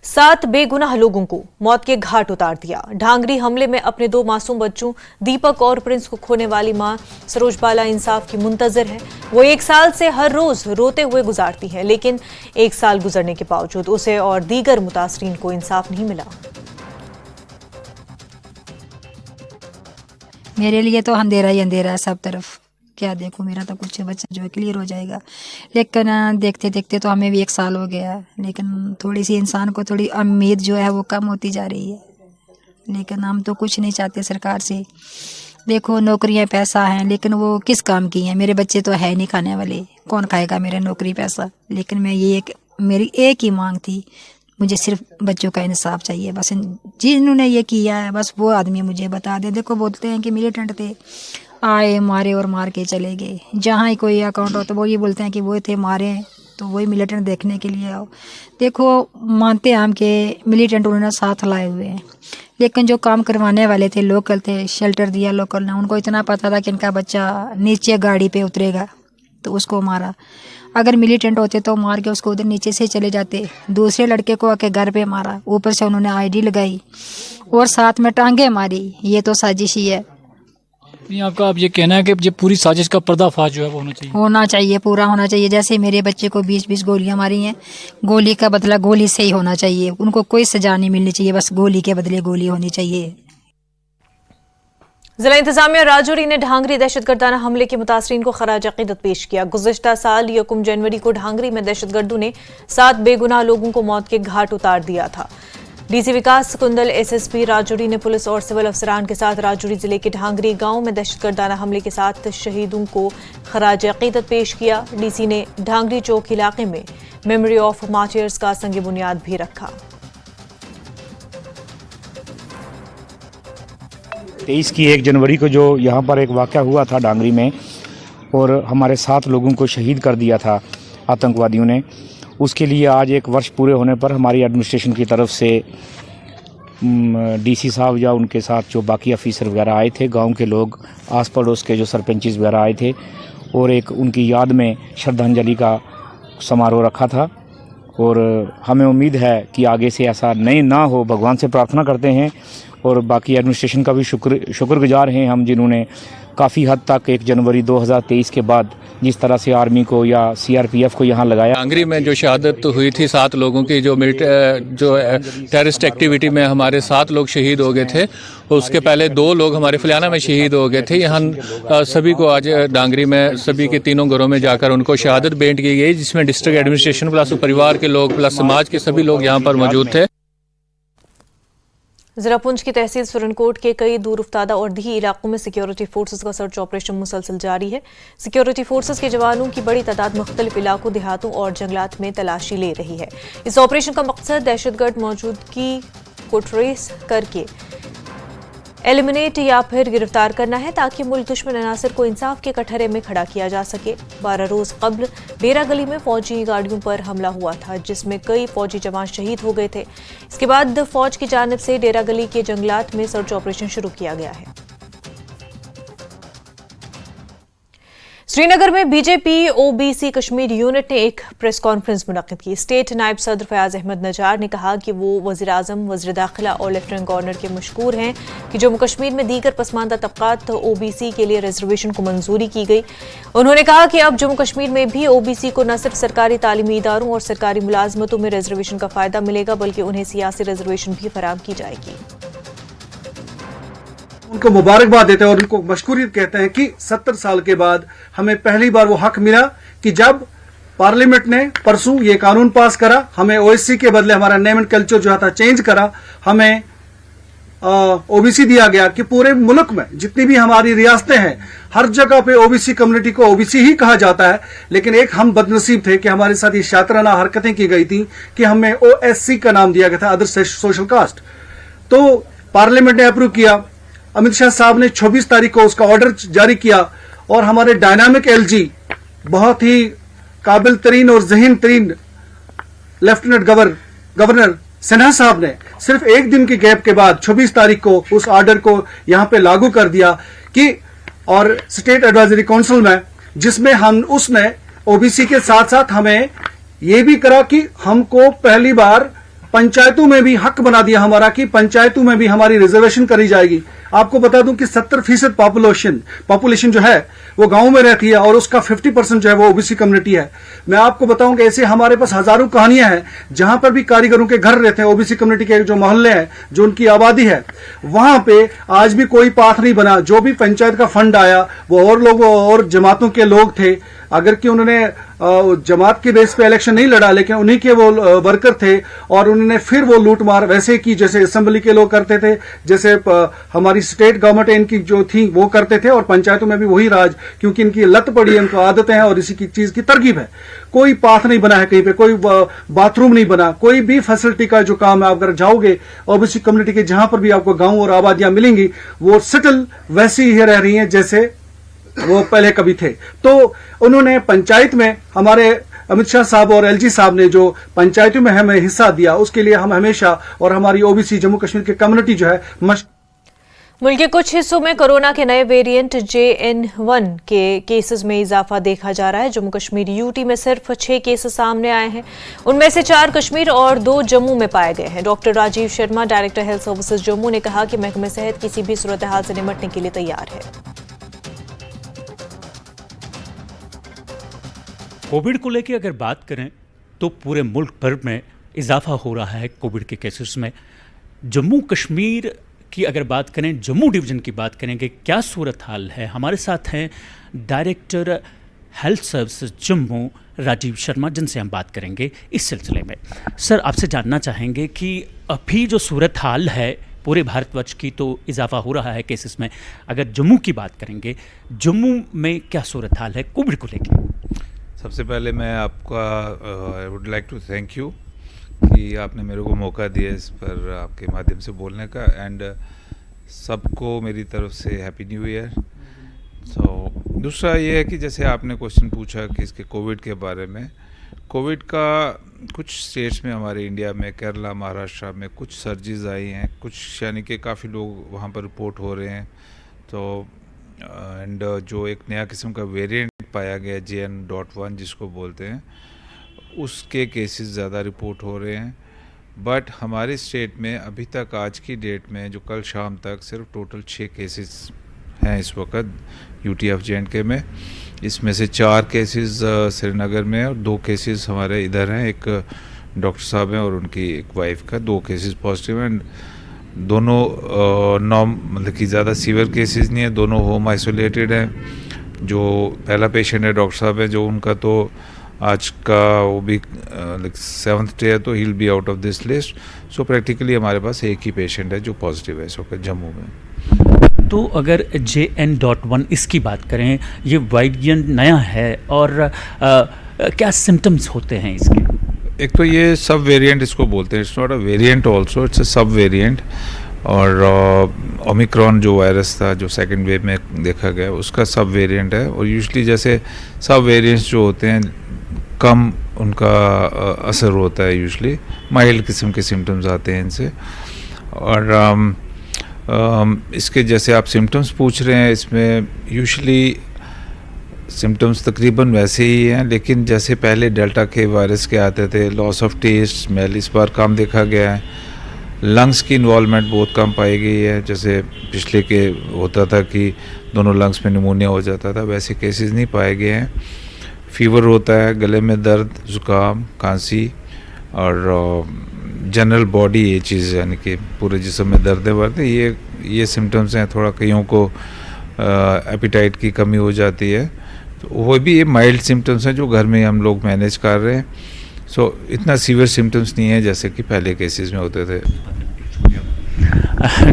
7 बेगुनाह लोगों को मौत के घाट उतार दिया। ढांगरी हमले में अपने 2 मासूम बच्चों दीपक और प्रिंस को खोने वाली मां सरोज बाला इंसाफ की मुंतजर है। वो 1 साल से हर रोज रोते हुए गुजारती है, लेकिन 1 साल गुजरने के बावजूद उसे और दीगर मुतासरीन को इंसाफ नहीं मिला। मेरे लिए तो अंधेरा ही अंधेरा है सब तरफ। क्या देखो, मेरा तो कुछ बच्चा जो है क्लियर हो जाएगा, लेकिन देखते देखते तो हमें भी 1 साल हो गया है। लेकिन थोड़ी सी इंसान को थोड़ी उम्मीद जो है वो कम होती जा रही है। लेकिन हम तो कुछ नहीं चाहते सरकार से। देखो, नौकरियां पैसा है, लेकिन वो किस काम की हैं? मेरे बच्चे तो है नहीं खाने वाले, कौन खाएगा मेरे नौकरी पैसा? लेकिन मैं मेरी एक ही मांग थी, मुझे सिर्फ बच्चों का इंसाफ चाहिए। बस जिन्होंने ये किया है बस वो आदमी मुझे बता दे। देखो, बोलते हैं कि मिलिटेंट थे, आए मारे और मार के चले गए। जहाँ ही कोई अकाउंट हो तो वो ये बोलते हैं कि वो थे मारे, तो वही मिलिटेंट देखने के लिए आओ। देखो, मानते हैं हम कि मिलिटेंट उन्होंने साथ लाए हुए हैं, लेकिन जो काम करवाने वाले थे लोकल थे, शेल्टर दिया लोकल ने, उनको इतना पता था कि इनका बच्चा नीचे गाड़ी पे उतरेगा तो उसको मारा। अगर मिलिटेंट होते तो मार के उसको उधर नीचे से चले जाते। दूसरे लड़के को आके घर पे मारा, ऊपर से उन्होंने आईडी लगाई और साथ में टांगे मारी। ये तो साजिश ही है। आपका अब ये कहना है कि ये पूरी साजिश का पर्दाफाश जो है वो होना चाहिए, पूरा होना चाहिए। जैसे मेरे बच्चे को 20-20 गोलियां मारी हैं, गोली का बदला गोली से ही होना चाहिए। उनको कोई सजा नहीं मिलनी चाहिए, बस गोली के बदले गोली होनी चाहिए। जिला इंतजामिया राजौरी ने ढांगरी दहशतगर्दाना हमले के मुतासरीन को खराज अकीदत पेश किया। गुज़िश्ता साल 1 जनवरी को ढांगरी में दहशतगर्दों ने 7 बेगुनाह लोगों को मौत के घाट उतार दिया था। डीसी विकास कुंदल, एसएसपी राजौरी ने पुलिस और सिविल अफसरान के साथ राजौरी जिले के ढांगरी गांव में दहशतगर्दाना हमले के साथ शहीदों को खराज अकीदत पेश किया। डीसी ने ढांगरी चौक इलाके में मेमोरी ऑफ मार्टियर्स का संग बुनियाद भी रखा। 23 की 1 जनवरी को जो यहाँ पर एक वाक़या हुआ था ढांगरी में और हमारे 7 लोगों को शहीद कर दिया था आतंकवादियों ने, उसके लिए आज 1 वर्ष पूरे होने पर हमारी एडमिनिस्ट्रेशन की तरफ से डीसी साहब या उनके साथ जो बाकी ऑफिसर वगैरह आए थे, गांव के लोग, आस पड़ोस के जो सरपंचेस वगैरह आए थे और एक उनकी याद में श्रद्धांजलि का समारोह रखा था। और हमें उम्मीद है कि आगे से ऐसा ना हो, भगवान से प्रार्थना करते हैं। और बाकी एडमिनिस्ट्रेशन का भी शुक्रगुजार हैं हम, जिन्होंने काफ़ी हद तक 1 जनवरी 2023 के बाद जिस तरह से आर्मी को या सीआरपीएफ को यहाँ लगाया। ढांगरी में जो शहादत हुई थी 7 लोगों की, जो टेररिस्ट एक्टिविटी में हमारे 7 लोग शहीद हो गए थे, उसके पहले 2 लोग हमारे फलियाना में शहीद हो गए थे। यहाँ सभी को आज ढांगरी में सभी के 3 घरों में जाकर उनको शहादत भेंट की गई, जिसमें डिस्ट्रिक्ट एडमिनिस्ट्रेशन प्लस परिवार के लोग प्लस समाज के सभी लोग यहाँ पर मौजूद थे। जिला पुंछ की तहसील सुरनकोट के कई दूर उफ्तादा और दही इलाकों में सिक्योरिटी फोर्सेस का सर्च ऑपरेशन मुसलसल जारी है। सिक्योरिटी फोर्सेस के जवानों की बड़ी तादाद मुख्तलिफ इलाकों, देहातों और जंगलात में तलाशी ले रही है। इस ऑपरेशन का मकसद दहशतगर्द मौजूदगी को ट्रेस करके एलिमिनेट या फिर गिरफ्तार करना है, ताकि मुल्क दुश्मन अनासर को इंसाफ के कटहरे में खड़ा किया जा सके। 12 रोज कबल डेरा गली में फौजी गाड़ियों पर हमला हुआ था, जिसमें कई फौजी जवान शहीद हो गए थे। इसके बाद फौज की जानिब से डेरा गली के जंगलात में सर्च ऑपरेशन शुरू किया गया है। श्रीनगर में बीजेपी ओबीसी कश्मीर यूनिट ने एक प्रेस कॉन्फ्रेंस मुनक्किद की। स्टेट नायब सदर फयाज अहमद नजार ने कहा कि वो वज़ीर आज़म, वज़ीर दाखिला और लेफ्टिनेंट गवर्नर के मशकूर हैं कि जम्मू कश्मीर में दीगर पसमानदा तबकात ओबीसी के लिए रिजर्वेशन को मंजूरी की गई। उन्होंने कहा कि अब जम्मू कश्मीर में भी ओबीसी को न सिर्फ सरकारी तालीमी इदारों और सरकारी मुलाजमतों में रिजर्वेशन का फायदा मिलेगा, बल्कि उन्हें सियासी रिजर्वेशन भी फराहम की जाएगी। उनको मुबारकबाद देते हैं और उनको मशकूरियत कहते हैं कि 70 साल के बाद हमें पहली बार वो हक मिला कि जब पार्लियामेंट ने परसों ये कानून पास करा, हमें ओएससी के बदले हमारा नेम एंड कल्चर जो था चेंज करा, हमें ओबीसी दिया गया कि पूरे मुल्क में जितनी भी हमारी रियासतें हैं हर जगह पे ओबीसी कम्युनिटी को ओबीसी ही कहा जाता है। लेकिन एक हम बदनसीब थे कि हमारे साथ ये शातराना हरकतें की गई थी कि हमें ओएससी का नाम दिया गया था, अदर सोशल कास्ट। तो पार्लियामेंट ने अप्रूव किया, अमित शाह साहब ने 26 तारीख को उसका ऑर्डर जारी किया और हमारे डायनामिक एलजी बहुत ही काबिल तरीन और जहीन तरीन लेफ्टिनेंट गवर्नर सिन्हा साहब ने सिर्फ एक दिन के गैप के बाद 26 तारीख को उस ऑर्डर को यहां पे लागू कर दिया कि और स्टेट एडवाइजरी काउंसिल में, जिसमें उसने ओबीसी के साथ साथ हमें ये भी करा कि हमको पहली बार पंचायतों में भी हक बना दिया हमारा कि पंचायतों में भी हमारी रिजर्वेशन करी जाएगी। आपको बता दूं कि 70% पॉपुलेशन जो है वो गांव में रहती है और उसका 50% जो है वो ओबीसी कम्युनिटी है। मैं आपको बताऊं कि ऐसे हमारे पास हजारों कहानियां हैं जहां पर भी कारीगरों के घर रहते हैं, ओबीसी कम्युनिटी के जो मोहल्ले हैं, जो उनकी आबादी है, वहां पे आज भी कोई पाथ नहीं बना। जो भी पंचायत का फंड आया वो और लोगों और जमातों के लोग थे, अगर कि उन्होंने जमात के बेस पे इलेक्शन नहीं लड़ा लेकिन उन्हीं के वो वर्कर थे और उन्होंने फिर वो लूट मार वैसे की जैसे असेंबली के लोग करते थे, जैसे हमारी स्टेट गवर्नमेंट इनकी जो थी वो करते थे और पंचायतों में भी वही राज, क्योंकि इनकी लत पड़ी है, इनको आदतें हैं और इसी की चीज की तरकीब है। कोई पाथ नहीं बना है कहीं पे, कोई बाथरूम नहीं बना, कोई भी फैसिलिटी का जो काम है आप अगर जाओगे ओबीसी कम्युनिटी के जहां पर भी आपको गांव और आबादियां मिलेंगी वो सेटल वैसी ही रह रही हैं जैसे वो पहले कभी थे। तो उन्होंने पंचायत में हमारे अमित शाह साहब और एलजी साहब ने जो पंचायतों में हमें हिस्सा दिया उसके लिए हम हमेशा और हमारी ओबीसी जम्मू कश्मीर की कम्युनिटी जो है मुल्क के कुछ हिस्सों में कोरोना के नए वेरिएंट JN1 के केसेस में इजाफा देखा जा रहा है। जम्मू कश्मीर यूटी में सिर्फ 6 केसेस सामने आए हैं, उनमें से 4 कश्मीर और 2 जम्मू में पाए गए हैं। Doctor Rajiv Sharma, director health services Jammu, ने कहा कि महकमे सेहत किसी भी सूरत हाल से निपटने के लिए तैयार है। कोविड को लेकर अगर बात करें तो पूरे मुल्क भर में इजाफा हो रहा है कोविड के केसेस में। जम्मू कश्मीर की अगर बात करें, जम्मू डिवीज़न की बात करेंगे, क्या सूरत हाल है? हमारे साथ हैं director health services Jammu Rajiv Sharma, जिनसे हम बात करेंगे इस सिलसिले में। सर, आपसे जानना चाहेंगे कि अभी जो सूरत हाल है पूरे भारतवर्ष की, तो इजाफा हो रहा है केसेस में, अगर जम्मू की बात करेंगे, जम्मू में क्या सूरत हाल है कोविड को लेकर? सबसे पहले मैं आपका I would like to thank you कि आपने मेरे को मौका दिया इस पर आपके माध्यम से बोलने का, एंड सबको मेरी तरफ से हैप्पी न्यू ईयर। तो दूसरा ये है कि जैसे आपने क्वेश्चन पूछा कि इसके कोविड के बारे में, कोविड का कुछ स्टेट्स में हमारे इंडिया में, केरला, महाराष्ट्र में कुछ सर्जेस आई हैं, कुछ यानी कि काफ़ी लोग वहाँ पर रिपोर्ट हो रहे हैं। तो एंड जो एक नया किस्म का वेरिएंट पाया गया JN.1 जिसको बोलते हैं, उसके केसेस ज़्यादा रिपोर्ट हो रहे हैं। बट हमारे स्टेट में अभी तक आज की डेट में जो कल शाम तक सिर्फ टोटल 6 केसेस हैं इस वक्त UT ऑफ J&K में। इसमें से 4 केसेस श्रीनगर में और 2 केसेस हमारे इधर हैं, एक डॉक्टर साहब हैं और उनकी एक वाइफ का 2 केसेस पॉजिटिव हैं। दोनों मतलब कि ज़्यादा सीवियर केसेस नहीं है, दोनों होम आइसोलेटेड हैं। जो पहला पेशेंट है डॉक्टर साहब है, जो उनका तो आज का वो भी 7th डे है, तो he will be out of this list. So practically हमारे पास एक ही पेशेंट है जो पॉजिटिव है इस वक्त जम्मू में। तो अगर JN.1 इसकी बात करें, ये वेरिएंट नया है और क्या सिम्टम्स होते हैं इसके? एक तो ये सब वेरिएंट इसको बोलते हैं, it's not a variant also, it's a सब वेरिएंट। और ओमिक्रॉन जो वायरस था जो सेकंड वेव में देखा गया उसका सब वेरिएंट है। और यूजुअली जैसे सब वेरिएंट्स जो होते हैं कम उनका असर होता है, यूजुअली माइल्ड किस्म के सिम्टम्स आते हैं इनसे। और इसके जैसे आप सिम्टम्स पूछ रहे हैं, इसमें यूजुअली सिम्टम्स तकरीबन वैसे ही हैं, लेकिन जैसे पहले डेल्टा के वायरस के आते थे, लॉस ऑफ टेस्ट, स्मेल इस बार कम देखा गया है। लंग्स की इन्वॉल्वमेंट बहुत कम पाई गई है, जैसे पिछले के होता था कि दोनों लंग्स में निमोनिया हो जाता था, वैसे केसेस नहीं पाए गए हैं। फीवर होता है, गले में दर्द, ज़ुकाम, खांसी और जनरल बॉडी ये चीज़ यानी कि पूरे जिस्म में दर्द वर्द, ये सिम्टम्स हैं। थोड़ा कईयों को एपिटाइट की कमी हो जाती है, तो वो भी ये माइल्ड सिम्टम्स हैं जो घर में हम लोग मैनेज कर रहे हैं। सो इतना सीवियर सिम्टम्स नहीं है जैसे कि पहले केसेस में होते थे।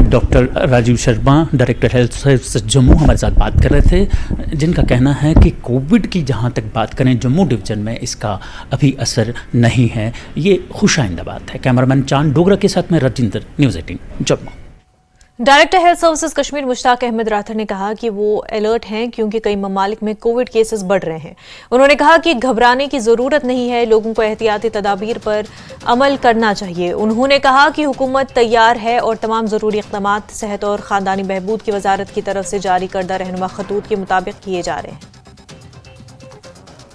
Doctor Rajiv Sharma, director health services Jammu, हमारे साथ बात कर रहे थे, जिनका कहना है कि कोविड की जहां तक बात करें जम्मू डिवीज़न में इसका अभी असर नहीं है। ये खुशाइंदा बात है। कैमरामैन चांद डोगरा के साथ में Rajinder, news 18 Jammu. Director health services Kashmir Mushtaq Ahmad Rather ने कहा कि वो अलर्ट हैं क्योंकि कई ममालिक में कोविड केसेस बढ़ रहे हैं। उन्होंने कहा कि घबराने की जरूरत नहीं है, लोगों को एहतियाती तदाबीर पर अमल करना चाहिए। उन्होंने कहा कि हुकूमत तैयार है और तमाम जरूरी इक़दाम सेहत और खानदानी बहबूद की वजारत की तरफ से जारी करदा रहनुमा खतूत के मुताबिक किए जा रहे हैं।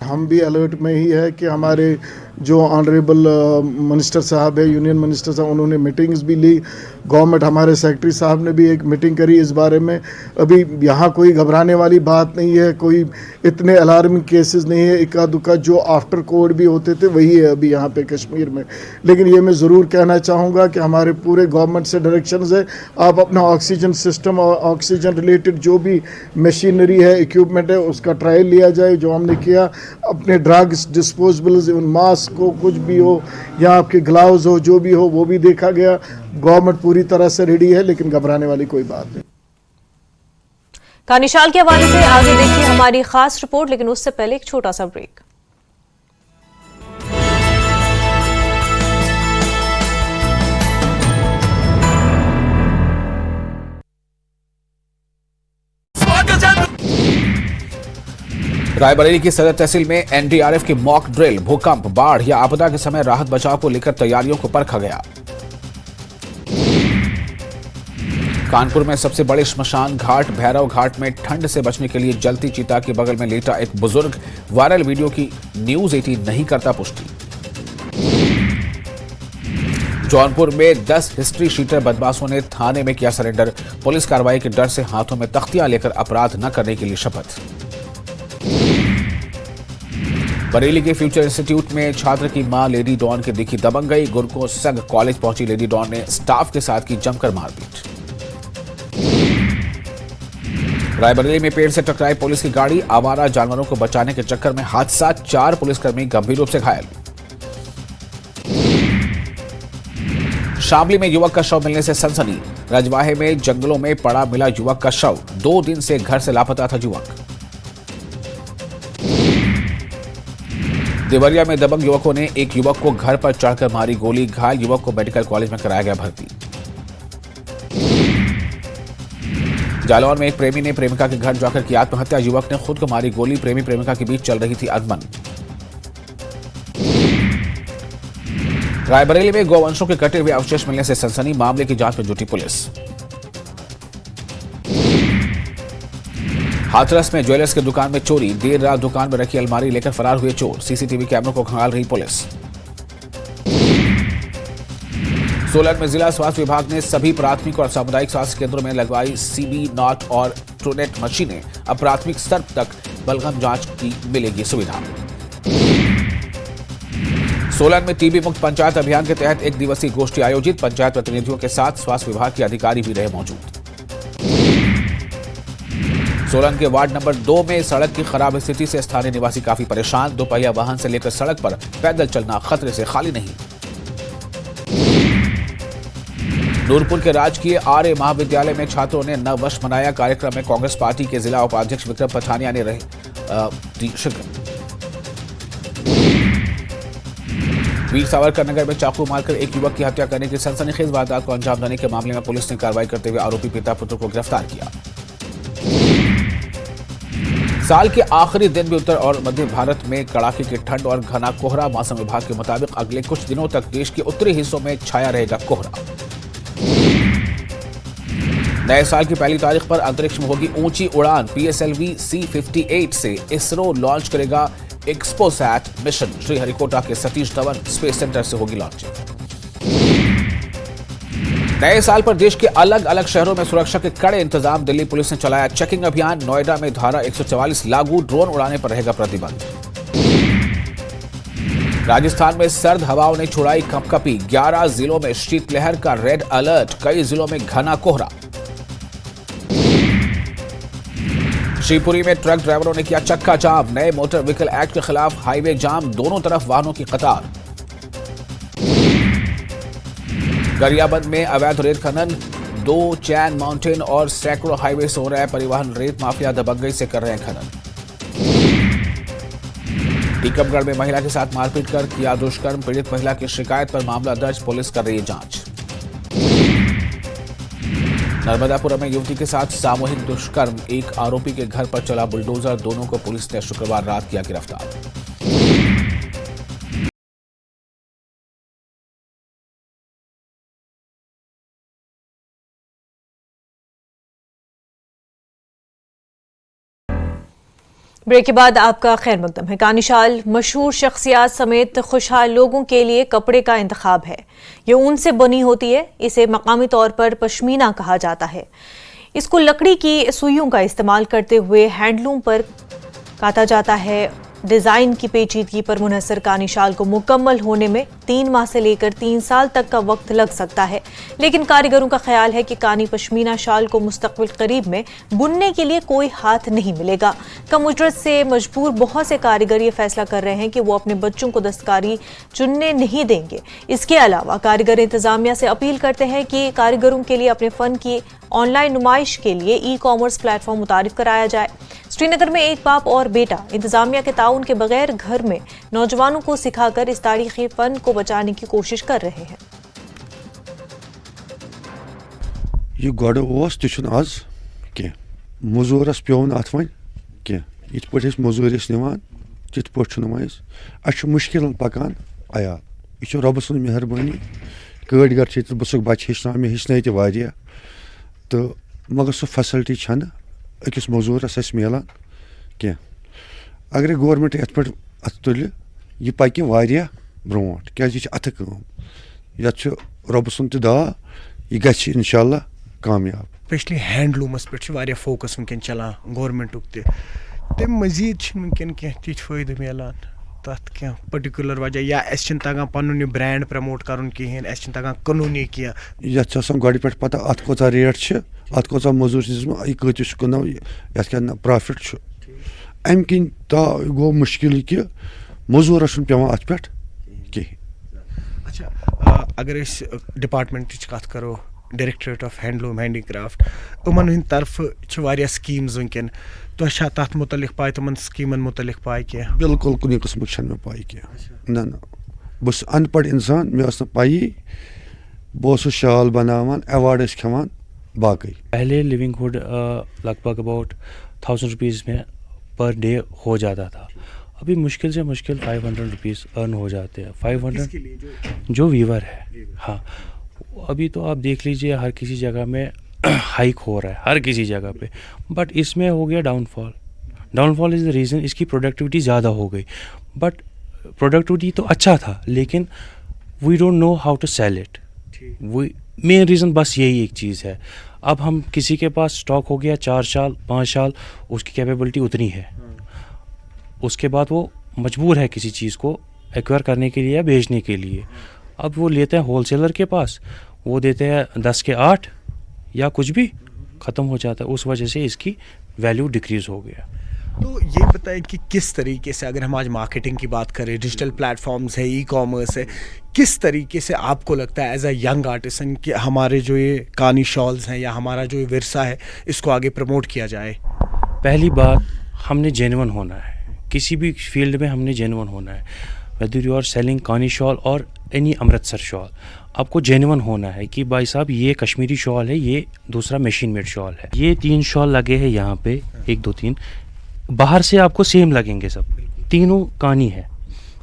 हम भी अलर्ट में ही है कि हमारे जो ऑनरेबल मिनिस्टर साहब है, यूनियन मिनिस्टर साहब, उन्होंने मीटिंग्स भी ली। गवर्नमेंट हमारे सेक्रेटरी साहब ने भी एक मीटिंग करी इस बारे में। अभी यहाँ कोई घबराने वाली बात नहीं है, कोई इतने अलार्मिंग केसेस नहीं है। इक्का दुक्का जो आफ्टर कोविड भी होते थे वही है अभी यहाँ पे कश्मीर में। लेकिन ये मैं ज़रूर कहना चाहूँगा कि हमारे पूरे गवर्नमेंट से डायरेक्शंस है, आप अपना ऑक्सीजन सिस्टम और ऑक्सीजन रिलेटेड जो भी मशीनरी है, इक्विपमेंट है, उसका ट्रायल लिया जाए जो हमने किया। अपने ड्रग्स, डिस्पोजेबल्स, मास्क को कुछ भी हो या आपके ग्लव्स हो, जो भी हो वो भी देखा गया। गवर्नमेंट पूरी तरह से रेडी है, लेकिन घबराने वाली कोई बात नहीं। कानिशाल के हवाले से आगे देखिए हमारी खास रिपोर्ट, लेकिन उससे पहले एक छोटा सा ब्रेक। रायबरेली की सदर तहसील में एनडीआरएफ की मॉक ड्रिल, भूकंप, बाढ़ या आपदा के समय राहत बचाव को लेकर तैयारियों को परखा गया। कानपुर में सबसे बड़े श्मशान घाट भैरव घाट में ठंड से बचने के लिए जलती चिता के बगल में लेटा एक बुजुर्ग, वायरल वीडियो की न्यूज 18 नहीं करता पुष्टि। जौनपुर में 10 हिस्ट्री शीटर बदमाशों ने थाने में किया सरेंडर, पुलिस कार्रवाई के डर से हाथों में तख्तियां लेकर अपराध न करने के लिए शपथ। बरेली के फ्यूचर इंस्टीट्यूट में छात्र की मां लेडी डॉन की दिखी दबंगई, गुरको संघ कॉलेज पहुंची लेडी डॉन ने स्टाफ के साथ की जमकर मारपीट। रायबरेली में पेड़ से टकराई पुलिस की गाड़ी, आवारा जानवरों को बचाने के चक्कर में हादसा, 4 पुलिसकर्मी गंभीर रूप से घायल। शामली में युवक का शव मिलने से सनसनी, रजवाहे में जंगलों में पड़ा मिला युवक का शव, 2 दिन से घर से लापता था युवक। देवरिया में दबंग युवकों ने एक युवक को घर पर चढ़कर मारी गोली, घायल युवक को मेडिकल कॉलेज में कराया गया भर्ती। जालौर में एक प्रेमी ने प्रेमिका के घर जाकर की आत्महत्या, युवक ने खुद को मारी गोली, प्रेमी प्रेमिका के बीच चल रही थी अनबन। रायबरेली में गौवंशों के कटे हुए अवशेष मिलने से सनसनी, मामले की जांच में जुटी पुलिस। हाथरस में ज्वेलर्स की दुकान में चोरी, देर रात दुकान में रखी अलमारी लेकर फरार हुए चोर, सीसीटीवी कैमरों को खंगाल रही पुलिस। सोलन में जिला स्वास्थ्य विभाग ने सभी प्राथमिक और सामुदायिक स्वास्थ्य केंद्रों में लगवाई सीबी नॉट और ट्रूनेट मशीनें, अब प्राथमिक स्तर तक बलगम जांच की मिलेगी सुविधा। सोलन में टीबी मुक्त पंचायत अभियान के तहत 1 दिवसीय गोष्ठी आयोजित, पंचायत प्रतिनिधियों के साथ स्वास्थ्य विभाग के अधिकारी भी रहे मौजूद। सोलन के वार्ड नंबर 2 में सड़क की खराब स्थिति से स्थानीय निवासी काफी परेशान, दोपहिया वाहन से लेकर सड़क पर पैदल चलना खतरे से खाली नहीं। नूरपुर के राजकीय आर्य महाविद्यालय में छात्रों ने नववर्ष मनाया, कार्यक्रम में कांग्रेस पार्टी के जिला उपाध्यक्ष विक्रम पठानिया ने रहे शिरकत। वीर सावरकर नगर में चाकू मारकर एक युवक की हत्या करने की सनसनीखेज वारदात को अंजाम देने के मामले में पुलिस ने कार्रवाई करते हुए आरोपी पिता पुत्र को गिरफ्तार किया। साल के आखिरी दिन भी उत्तर और मध्य भारत में कड़ाके की ठंड और घना कोहरा, मौसम विभाग के मुताबिक अगले कुछ दिनों तक देश के उत्तरी हिस्सों में छाया रहेगा कोहरा। नए साल की पहली तारीख पर अंतरिक्ष में होगी ऊंची उड़ान, PSLV C-58 से इसरो लॉन्च करेगा एक्सपोसैट मिशन, श्रीहरिकोटा के सतीश धवन स्पेस सेंटर से होगी लॉन्चिंग। नए साल पर देश के अलग अलग शहरों में सुरक्षा के कड़े इंतजाम, दिल्ली पुलिस ने चलाया चेकिंग अभियान, नोएडा में धारा 144 लागू, ड्रोन उड़ाने पर रहेगा प्रतिबंध। राजस्थान में सर्द हवाओं ने छुड़ाई कंपकपी, 11 जिलों में शीतलहर का रेड अलर्ट, कई जिलों में घना कोहरा। शिवपुरी में ट्रक ड्राइवरों ने किया चक्का जाम, नए मोटर व्हीकल एक्ट के खिलाफ हाईवे जाम, दोनों तरफ वाहनों की कतार। गरियाबंद में अवैध रेत खनन, 2 चैन माउंटेन और सैकड़ों हाईवे से हो रहा है परिवहन, रेत माफिया दबंगई से कर रहे हैं खनन। टीकमगढ़ में महिला के साथ मारपीट कर किया दुष्कर्म, पीड़ित महिला की शिकायत पर मामला दर्ज, पुलिस कर रही है जांच। नर्मदापुरम में युवती के साथ सामूहिक दुष्कर्म, एक आरोपी के घर पर चला बुलडोजर, दोनों को पुलिस ने शुक्रवार रात किया गिरफ्तार। ब्रेक के बाद आपका खैर मकदम है। कानीशाल मशहूर शख्सियात समेत खुशहाल लोगों के लिए कपड़े का इंतखाब है। ये ऊन से बनी होती है। इसे मकामी तौर पर पश्मीना कहा जाता है। इसको लकड़ी की सुइयों का इस्तेमाल करते हुए हैंडलूम पर काता जाता है। डिजाइन की पेचीदगी पर मुनहसर कानीशाल को मुकम्मल होने में 3 माह से लेकर 3 साल तक का वक्त लग सकता है, लेकिन कारीगरों का ख्याल है कि कानी पश्मीना शाल को मुस्तकबिल करीब में बुनने के लिए कोई हाथ नहीं मिलेगा। कम उजरत से मजबूर बहुत से कारीगर ये फैसला कर रहे हैं कि वो अपने बच्चों को दस्तकारी चुनने नहीं देंगे। इसके अलावा कारीगर इंतजामिया से अपील करते हैं कि कारीगरों के लिए अपने फन की ऑनलाइन नुमाइश के लिए ई-कॉमर्स प्लेटफॉर्म मुतारिफ कराया जाए। श्रीनगर में एक बाप और बेटा इंतजामिया के ताउन के बगैर घर में नौजवानों को सिखाकर इस तारीखी फन को बचाने की कोशिश कर रहे हैं। ये गोड़ ओस तुछन आज के मजूरस पेवन अत वन के इत पे मजूरिस निवान तिथ पे मुश्किल पकान आया यह रब सुन मेहरबानी कड़गर बसुक बच्चे हेचना मे हेचन तह तो मगर सो फैसिलिटी छन अकिस मजूरस मिलान क्या अगर गवर्नमेंट ये पे अत तुल यह पक ब्रोट क्या अथ ये रब सुन दा यह ग इंशाल्लाह कामयाब। स्पेशली हैंडलूमस पे फोकस वनकन चलान गवर्नमेंटुक तम मजीद वनकन कह तिथ फायदे मिलान तथ क्या पर्टिकुलर वजह या तगान पन ब्रांड प्रमोट कर कहें तगान कानूनी क्या ये गोड़ पे पता अत कोता रेट अत कोता मजूर यह कत क्न ये क्या प्रॉफिट अम कन गो मुश्किल कि मजूरस पे अत पे कहें। अच्छा अगर डिपार्टमेंट कत करो डायरेक्टरेट ऑफ हैंडलूम हैंडीक्राफ्ट उमन तरफ स्कीम्स वनकन तो तथ मुतलिक पाए तुम स्कीमन मुतलिक पाए क्या? बिल्कुल कुछ किस्म मे पाई क्या ना बस अनपढ़ इंसान मे पाई बस शाल बनावान अवार्ड खेवान बाकी। पहले लिविंगहुड लगभग अबाउट 1000 रुपीज़ में पर डे हो जाता था, अभी मुश्किल से मुश्किल 500 रुपीज़ अर्न हो जाते हैं। 500 जो वीवर है। हाँ अभी तो आप देख लीजिए हर किसी जगह में हाइक हो रहा है हर किसी जगह पे, बट इसमें हो गया डाउनफॉल इज़ द रीज़न। इसकी प्रोडक्टिविटी ज़्यादा हो गई, बट प्रोडक्टिविटी तो अच्छा था लेकिन we don't know how to sell it. वही मेन रीज़न बस यही एक चीज़ है। अब हम किसी के पास स्टॉक हो गया 4 साल 5 साल, उसकी कैपेबिलिटी उतनी है, उसके बाद वो मजबूर है किसी चीज़ को एक्वायर करने के लिए या बेचने के लिए। अब वो लेते हैं होलसेलर के पास, वो देते हैं 10 के 8 या कुछ भी ख़त्म हो जाता है, उस वजह से इसकी वैल्यू डिक्रीज़ हो गया। तो ये बताएं कि किस तरीके से अगर हम आज मार्केटिंग की बात करें, डिजिटल प्लेटफॉर्म्स है, ई-कॉमर्स है, किस तरीके से आपको लगता है एज अ यंग आर्टिसन कि हमारे जो ये कानी शॉल्स हैं या हमारा जो ये विरसा है इसको आगे प्रमोट किया जाए? पहली बात हमने जेन्युइन होना है, किसी भी फील्ड में हमने जेन्युइन होना है। वेदर यू आर सेलिंग कानी शॉल और एनी अमृतसर शॉल, आपको जेन्युइन होना है कि भाई साहब ये कश्मीरी शॉल है, ये दूसरा मशीन मेड शॉल है। ये 3 शॉल लगे हैं यहाँ पे, 1 2 3, बाहर से आपको सेम लगेंगे सब, तीनों कानी है।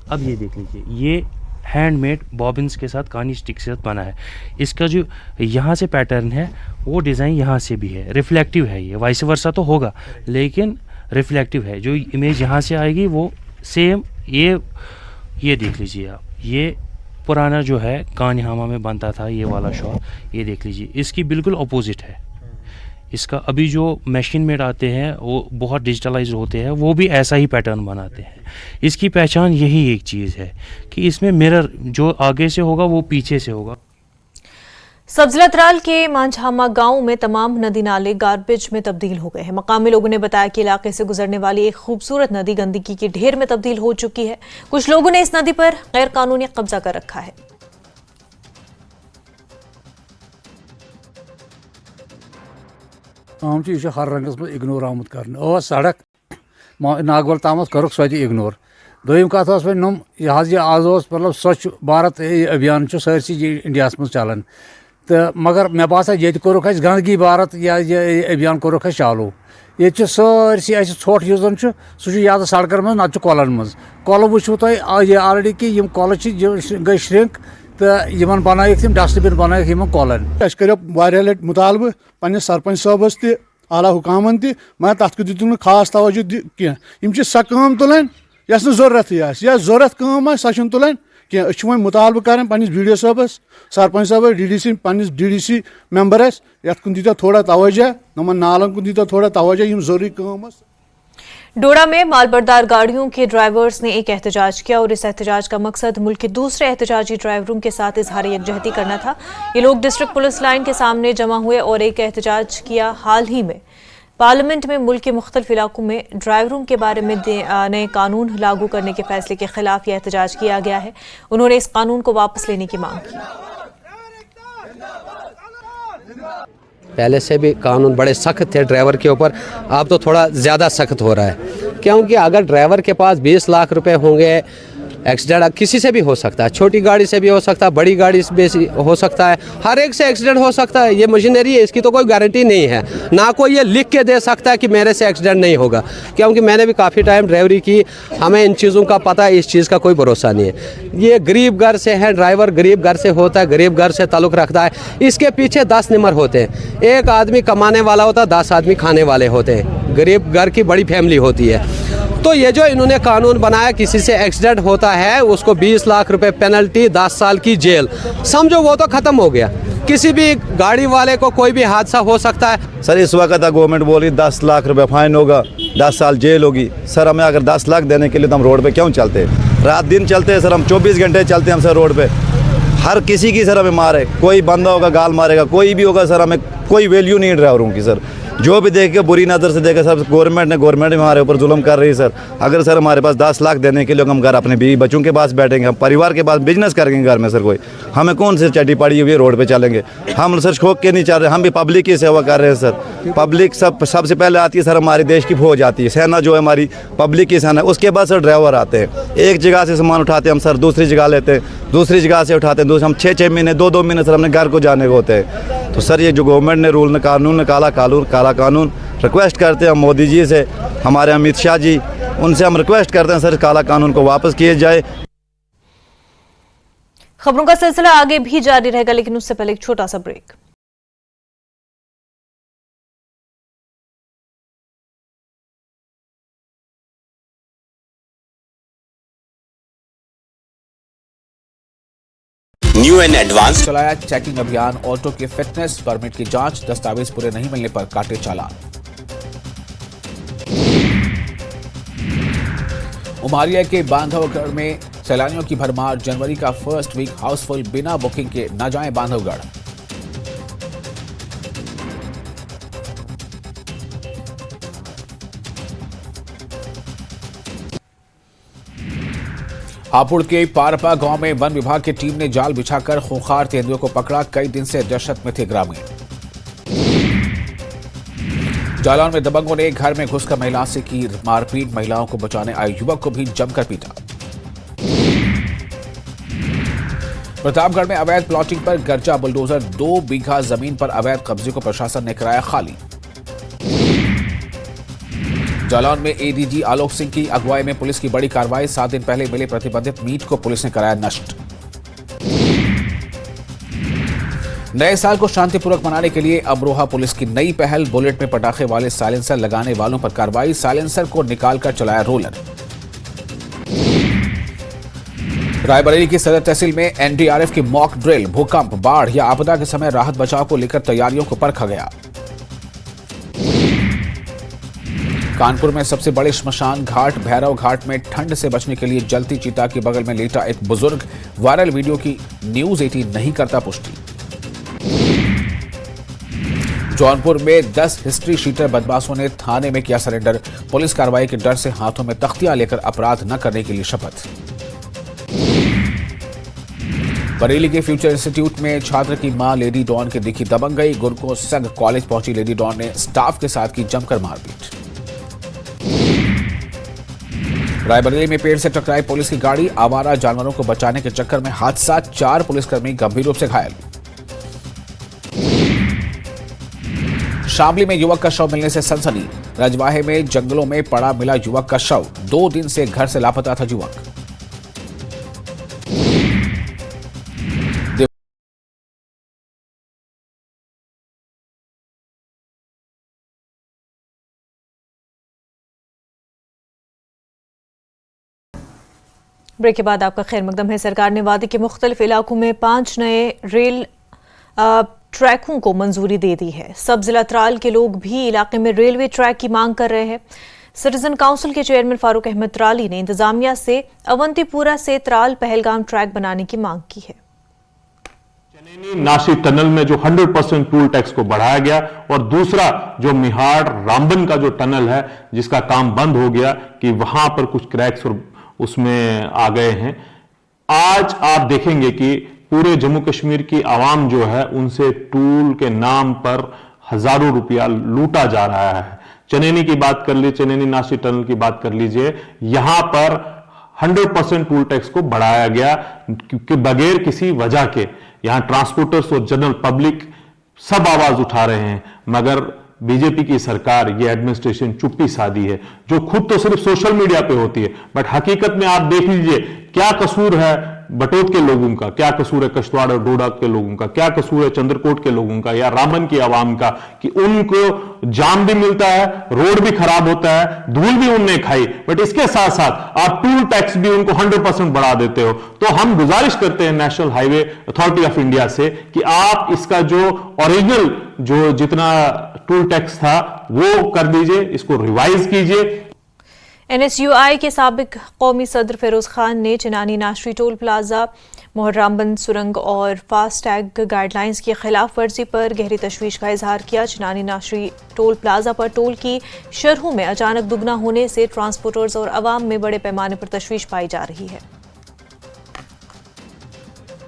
अब ये देख लीजिए, ये हैंडमेड बॉबिन्स के साथ कानी स्टिक से बना है। इसका जो यहाँ से पैटर्न है वो डिज़ाइन यहाँ से भी है, रिफ्लेक्टिव है। ये वाइस वर्सा तो होगा लेकिन रिफ्लेक्टिव है, जो इमेज यहाँ से आएगी वो सेम। ये देख लीजिए आप, ये पुराना जो है कान्हामा में बनता था ये वाला शॉल, ये देख लीजिए इसकी बिल्कुल अपोजिट है। इसका अभी जो मशीन मेड आते हैं वो बहुत डिजिटलाइज होते हैं, वो भी ऐसा ही पैटर्न बनाते हैं। इसकी पहचान यही एक चीज़ है कि इसमें मिरर जो आगे से होगा वो पीछे से होगा। सब्जलतराल के मांझामा गांव में तमाम नदी नाले गार्बेज में तब्दील हो गए हैं। मकामी लोगों ने बताया कि इलाके से गुजरने वाली एक खूबसूरत नदी गंदगी के ढेर में तब्दील हो चुकी है। कुछ लोगों ने इस नदी पर गैर कानूनी कब्जा कर रखा है। हर रंगस में इग्नोर आमुत कर सड़क नागवल ताम कर सो इग्नोर। दोम कत नुम यह आज मतलब स्वच्छ भारत अभियान सरसी इंडिया मज चलान, तो मगर मे बासान ये कोरुख गंदगी भारत या ये अभियान कोरुख चालू ये सारी ोट यह सह सड़कन मज ना कलन मज कल वो तुम ऑलरेडी कि कल गई श्रिंक तो इन बनाइक डस्टबिन बनाइक कलन कर लट मुतालबह पे सरपंच साहबस त आला हुकामन त मगर तथ दितुक खास तवज्जो कह सह काम तुलान यस जरूरत या जरूरत काम सह तुलान कह वो मुतालबह कर वीडियो साहबस सरपंच साहब DDC DDC मेंबरस यथ कुन दीता थोड़ा तवज्जो नमन नालन कुन दीता थोड़ा तवज्जो जरूरी काम। डोडा में मालबरदार गाड़ियों के ड्राइवर्स ने एक एहतजाज किया और इस एहतजाज का मकसद मुल्क के दूसरे एहतजाजी ड्राइवरों के साथ इजहार यकजहती करना था। ये लोग डिस्ट्रिक्ट पुलिस लाइन के सामने जमा हुए और एक एहतजाज किया। हाल ही में पार्लियामेंट में मुल्क के मुख्तलिफ इलाकों में ड्राइवरों के बारे में नए कानून लागू करने के फैसले के खिलाफ यह एहतजाज किया गया है। उन्होंने इस कानून को वापस लेने की मांग की। पहले से भी कानून बड़े सख्त थे ड्राइवर के ऊपर, अब तो थोड़ा ज़्यादा सख्त हो रहा है, क्योंकि अगर ड्राइवर के पास 20 लाख रुपए होंगे, एक्सीडेंट किसी से भी हो सकता है, छोटी गाड़ी से भी हो सकता है, बड़ी गाड़ी से भी हो सकता है, हर एक से एक्सीडेंट हो सकता है। ये मशीनरी है, इसकी तो कोई गारंटी नहीं है, ना कोई ये लिख के दे सकता है कि मेरे से एक्सीडेंट नहीं होगा, क्योंकि मैंने भी काफ़ी टाइम ड्राइवरी की, हमें इन चीज़ों का पता है, इस चीज़ का कोई भरोसा नहीं है। ये गरीब घर से है, ड्राइवर गरीब घर से होता है, गरीब घर से ताल्लुक़ रखता है, इसके पीछे 10 नंबर होते हैं, एक आदमी कमाने वाला होता है, 10 आदमी खाने वाले होते हैं, गरीब घर की बड़ी फैमिली होती है। तो ये जो इन्होंने कानून बनाया, किसी से एक्सीडेंट होता है उसको 20 लाख रुपए पेनल्टी, 10 साल की जेल, समझो वो तो ख़त्म हो गया। किसी भी गाड़ी वाले को कोई भी हादसा हो सकता है। सर इस वक्त गवर्नमेंट बोली 10 लाख रुपए फाइन होगा, 10 साल जेल होगी। सर हमें अगर 10 लाख देने के लिए तो हम रोड पे क्यों चलते, रात दिन चलते हैं सर, हम 24 घंटे चलते हैं हम सर रोड पे। हर किसी की सर हमें मारे, कोई बंदा होगा गाल मारेगा, कोई भी होगा सर, हमें कोई वैल्यू नहीं है ड्राइवरों की सर। जो भी देखे बुरी नज़र से देखे सर, गवर्नमेंट हमारे ऊपर जुल्म कर रही है सर। अगर सर हमारे पास 10 लाख देने के लिए हम घर अपने बीवी बच्चों के पास बैठेंगे, हम परिवार के पास बिजनेस करेंगे घर में सर, कोई हमें कौन से चटी पड़ी हुई रोड पे चलेंगे। हम सर शौक के नहीं चल रहे, हम भी पब्लिक की सेवा कर रहे हैं सर। पब्लिक सबसे पहले आती है सर, हमारे देश की फौज आती है, सेना जो है हमारी पब्लिक की सेना, उसके बाद सर ड्राइवर आते हैं। एक जगह से सामान उठाते हैं हम सर, दूसरी जगह लेते हैं, दूसरी जगह से उठाते हैं, हम 6-6 महीने 2-2 महीने सर हमने घर को जाने को होते हैं। तो सर ये जो गवर्नमेंट ने रूल कानून निकाला, काला कानून, रिक्वेस्ट करते हैं हम मोदी जी से, हमारे अमित शाह जी, उनसे हम रिक्वेस्ट करते हैं सर काला कानून को वापस किया जाए। खबरों का सिलसिला आगे भी जारी रहेगा, लेकिन उससे पहले एक छोटा सा ब्रेक। न्यू एंड एडवांस चलाया चेकिंग अभियान, ऑटो के फिटनेस परमिट की जांच, दस्तावेज पूरे नहीं मिलने पर काटे चालान। उमारिया के बांधवगढ़ में सैलानियों की भरमार, जनवरी का फर्स्ट वीक हाउसफुल, बिना बुकिंग के न जाएं बांधवगढ़। हापुड़ के पारपा गांव में वन विभाग की टीम ने जाल बिछाकर खूंखार तेंदुए को पकड़ा, कई दिन से दहशत में थे ग्रामीण। जालौन में दबंगों ने घर में घुसकर महिला से की मारपीट, महिलाओं को बचाने आए युवक को भी जमकर पीटा। प्रतापगढ़ में अवैध प्लॉटिंग पर गर्जा बुलडोजर, 2 बीघा जमीन पर अवैध कब्जे को प्रशासन ने कराया खाली। जालौन में एडीजी आलोक सिंह की अगुवाई में पुलिस की बड़ी कार्रवाई, 7 दिन पहले मिले प्रतिबंधित मीट को पुलिस ने कराया नष्ट। नए साल को शांतिपूर्वक मनाने के लिए अमरोहा पुलिस की नई पहल, बुलेट में पटाखे वाले साइलेंसर लगाने वालों पर कार्रवाई, साइलेंसर को निकालकर चलाया रोलर। रायबरेली की सदर तहसील में एनडीआरएफ की मॉक ड्रिल, भूकंप, बाढ़ या आपदा के समय राहत बचाव को लेकर तैयारियों को परखा गया। कानपुर में सबसे बड़े श्मशान घाट भैरव घाट में ठंड से बचने के लिए जलती चिता के बगल में लेटा एक बुजुर्ग, वायरल वीडियो की न्यूज 18 नहीं करता पुष्टि। जौनपुर में 10 हिस्ट्री शीटर बदमाशों ने थाने में किया सरेंडर, पुलिस कार्रवाई के डर से हाथों में तख्तियां लेकर अपराध न करने के लिए शपथ। बरेली के फ्यूचर इंस्टीट्यूट में छात्र की मां लेडी डॉन के दिखी दबंग गई, गुरको संघ कॉलेज पहुंची लेडी डॉन ने स्टाफ के साथ की जमकर मारपीट। रायबरेली में पेड़ से टकराई पुलिस की गाड़ी, आवारा जानवरों को बचाने के चक्कर में हादसा, 4 पुलिसकर्मी गंभीर रूप से घायल। शामली में युवक का शव मिलने से सनसनी। रजवाहे में जंगलों में पड़ा मिला युवक का शव। 2 दिन से घर से लापता था युवक। ब्रेक के बाद आपका खैर मकदम है। सरकार ने वादी के मुख्तलिफ इलाकों में 5 नए रेल ट्रैकों को मंजूरी दे दी है। सब जिला त्राल के लोग भी इलाके में रेलवे ट्रैक की मांग कर रहे हैं। सिटीजन काउंसिल के चेयरमैन फारूक अहमद त्राली ने इंतजामिया से अवंतीपुरा से त्राल पहलगाम ट्रैक बनाने की मांग की है। नासिक टनल में जो 100% टूल टैक्स को बढ़ाया गया, और दूसरा जो मिहाड़ रामबन का जो टनल है जिसका काम बंद हो गया कि वहां पर कुछ क्रैक्स और उसमें आ गए हैं। आज आप देखेंगे कि पूरे जम्मू कश्मीर की आवाम जो है उनसे टूल के नाम पर हजारों रुपया लूटा जा रहा है। चनैनी की बात कर लीजिए, चनैनी नासिक टनल की बात कर लीजिए, यहां पर 100% टूल टैक्स को बढ़ाया गया कि बगैर किसी वजह के। यहां ट्रांसपोर्टर्स और जनरल पब्लिक सब आवाज उठा रहे हैं, मगर बीजेपी की सरकार, ये एडमिनिस्ट्रेशन चुप्पी साधी है, जो खुद तो सिर्फ सोशल मीडिया पे होती है, बट हकीकत में आप देख लीजिए क्या कसूर है बटोत के लोगों का, क्या कसूर है कश्तवाड़ और डोडा के लोगों का, क्या कसूर है चंद्रकोट के लोगों का या रामबन की आवाम का, कि उनको जाम भी मिलता है, रोड भी खराब होता है, धूल भी उनने खाई, बट इसके साथ साथ आप टूल टैक्स भी उनको 100% बढ़ा देते हो। तो हम गुजारिश करते हैं national highway authority of India से कि आप इसका जो ओरिजिनल जो जितना टूल टैक्स था वो कर दीजिए, इसको रिवाइज कीजिए। NSUI के साबिक कौमी सदर फिरोज खान ने चिनानी नाशरी टोल प्लाजा, मोहर्रामबंद सुरंग और फास्टैग गाइडलाइंस की खिलाफ वर्जी पर गहरी तशवीश का इजहार किया। चिनानी नाशरी टोल प्लाजा पर टोल की शरहों में अचानक दुगना होने से ट्रांसपोर्टर्स और आवाम में बड़े पैमाने पर तशवीश पाई जा रही है।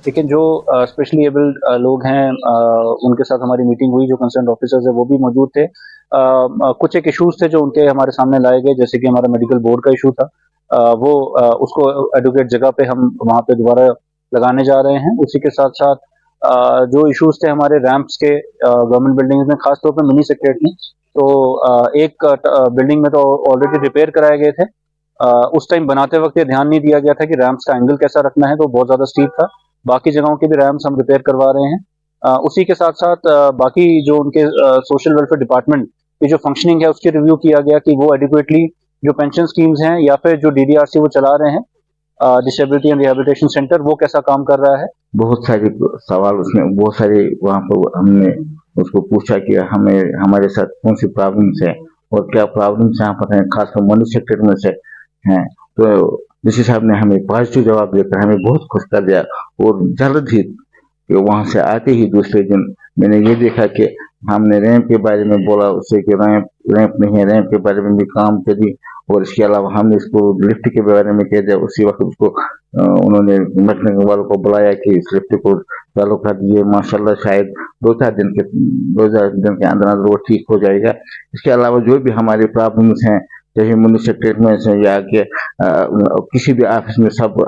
लेकिन जो स्पेशली एबल्ड लोग हैं उनके साथ हमारी मीटिंग हुई, जो कंसर्न ऑफिसर्स है वो भी मौजूद थे। कुछ एक इश्यूज थे जो उनके हमारे सामने लाए गए, जैसे कि हमारा मेडिकल बोर्ड का इशू था, वो उसको एडुकेट जगह पे हम वहाँ पे दोबारा लगाने जा रहे हैं। उसी के साथ साथ जो इश्यूज थे हमारे रैंप्स के गवर्नमेंट बिल्डिंग्स में, खासतौर पे मिनी सेक्रेटरी में, तो एक बिल्डिंग में तो ऑलरेडी रिपेयर कराए गए थे। उस टाइम बनाते वक्त ये ध्यान नहीं दिया गया था कि रैंप्स का एंगल कैसा रखना है, तो बहुत ज्यादा स्टीप था। बाकी जगहों के भी रैम्प्स हम रिपेयर करवा रहे हैं। उसी के साथ साथ बाकी जो उनके सोशल वेलफेयर डिपार्टमेंट की जो फंक्शनिंग है उसकी रिव्यू किया गया कि वो एडिक्वेटली जो पेंशन स्कीम्स हैं या फिर जो DDRC वो चला रहे हैं, डिसेबिलिटी एंड रिहेबिलिटेशन सेंटर, वो कैसा काम कर रहा है। बहुत सारे सवाल उसमें, बहुत सारे वहाँ पर हमने उसको पूछा कि हमें हमारे साथ कौन सी प्रॉब्लम्स है और क्या प्रॉब्लम्स यहाँ पर हैं, खासकर मनी सेक्टर में से हैं। तो डीसी साहब ने हमें पॉजिटिव जवाब देकर हमें बहुत खुश कर दिया, और जल्द ही वहाँ से आते ही दूसरे दिन मैंने ये देखा कि हमने रैंप के बारे में बोला उससे कि रैंप नहीं है, रैंप के बारे में भी काम करी, और इसके अलावा हमने इसको लिफ्ट के बारे में कह दिया। उसी वक्त उसको उन्होंने मैकेनिक वालों को बुलाया कि इस लिफ्ट को चालू कर दिए। माशाल्लाह शायद 2-4 दिन के अंदर वो ठीक हो जाएगा। इसके अलावा जो भी हमारी प्रॉब्लम्स हैं, चाहे म्यूनिसिपैलिटी में से या कि किसी भी ऑफिस में, सब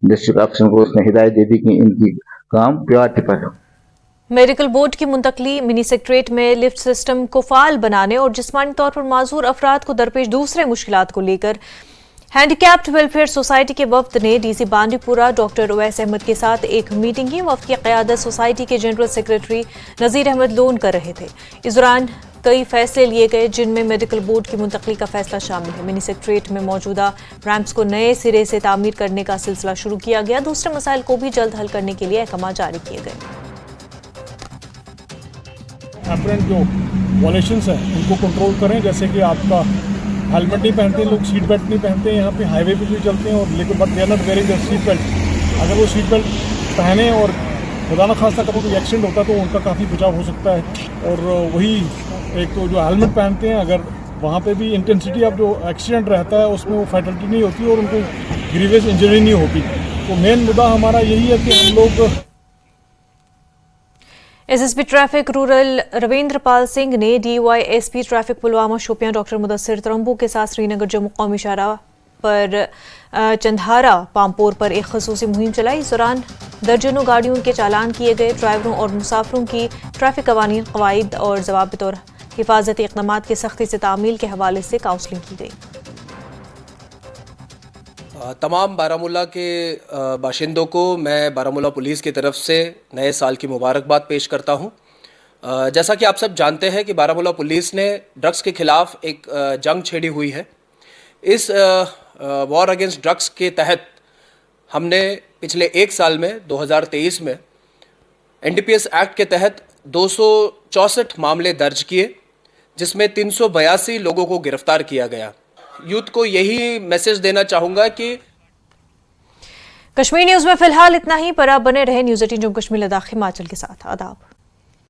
डिस्ट्रिक्ट ऑफिसर को उसने हिदायत दे दी कि इनकी काम प्रायोरिटी पर हो। मेडिकल बोर्ड की मुंतकली मिनी सेक्रेटरीट में लिफ्ट सिस्टम को फाल बनाने और जिस्मानी तौर पर माजूर अफराद को दरपेश दूसरे मुश्किलात को लेकर हैंडीकैप्ड वेलफेयर सोसाइटी के वफ्द ने DC बांडीपुरा डॉक्टर उवैस अहमद के साथ एक मीटिंग की। वफ्द की क़यादत सोसाइटी के जनरल सेक्रेटरी नज़ीर अहमद लोन कर रहे थे। इस दौरान कई फैसले लिए गए जिनमें मेडिकल बोर्ड की मुंतकली का फैसला शामिल है। मिनी सेक्रेटरीट में मौजूदा रैंप्स को नए सिरे से तामीर करने का सिलसिला शुरू किया गया। दूसरे मसाइल को भी जल्द हल करने के लिए अहकाम जारी किए गए। अपरेंट जो वॉलेशंस हैं उनको कंट्रोल करें, जैसे कि आपका हेलमेट नहीं पहनते लोग, सीट बेल्ट नहीं पहनते, यहाँ पे हाईवे पे भी चलते हैं और लेकिन but they are not wearing the seat belt. अगर वो सीट बेल्ट पहने और खुदा न खास्ता कभी कोई एक्सीडेंट होता है तो उनका काफ़ी बचाव हो सकता है। और वही एक तो जो हेलमेट पहनते हैं, अगर वहाँ पे भी इंटेंसिटी ऑफ जो एक्सीडेंट रहता है उसमें वो फैटलिटी नहीं होती और उनको ग्रीवियस इंजरी नहीं होती। तो मेन मुद्दा हमारा यही है कि हम लोग SSP traffic rural Ravinder Pal Singh ने DYSP traffic Pulwama Shopian doctor Mudasir Tarambu के साथ श्रीनगर जम्मू कौमी शाहराह पर चंधारा पामपोर पर एक खसूसी मुहिम चलाई। इस दौरान दर्जनों गाड़ियों के चालान किए गए। ड्राइवरों और मुसाफिरों की ट्रैफिक कवानीन, कवायद और ज़वाबित और हिफाजती इक़दामात की सख्ती से तामील के हवाले से काउंसलिंग की गई। तमाम बारामूला के बाशिंदों को मैं बारामूला पुलिस की तरफ से नए साल की मुबारकबाद पेश करता हूँ। जैसा कि आप सब जानते हैं कि बारामूला पुलिस ने ड्रग्स के ख़िलाफ़ एक जंग छेड़ी हुई है। इस वॉर अगेंस्ट ड्रग्स के तहत हमने पिछले एक साल में 2023 में NDPS एक्ट के तहत 264 मामले दर्ज किए, जिसमें 382 लोगों को गिरफ्तार किया गया। यूथ को यही मैसेज देना चाहूँगा कि कश्मीर न्यूज़ में फिलहाल इतना ही, पर आप बने रहे न्यूज़ 18 जम्मू कश्मीर लद्दाख हिमाचल के साथ। आदाब।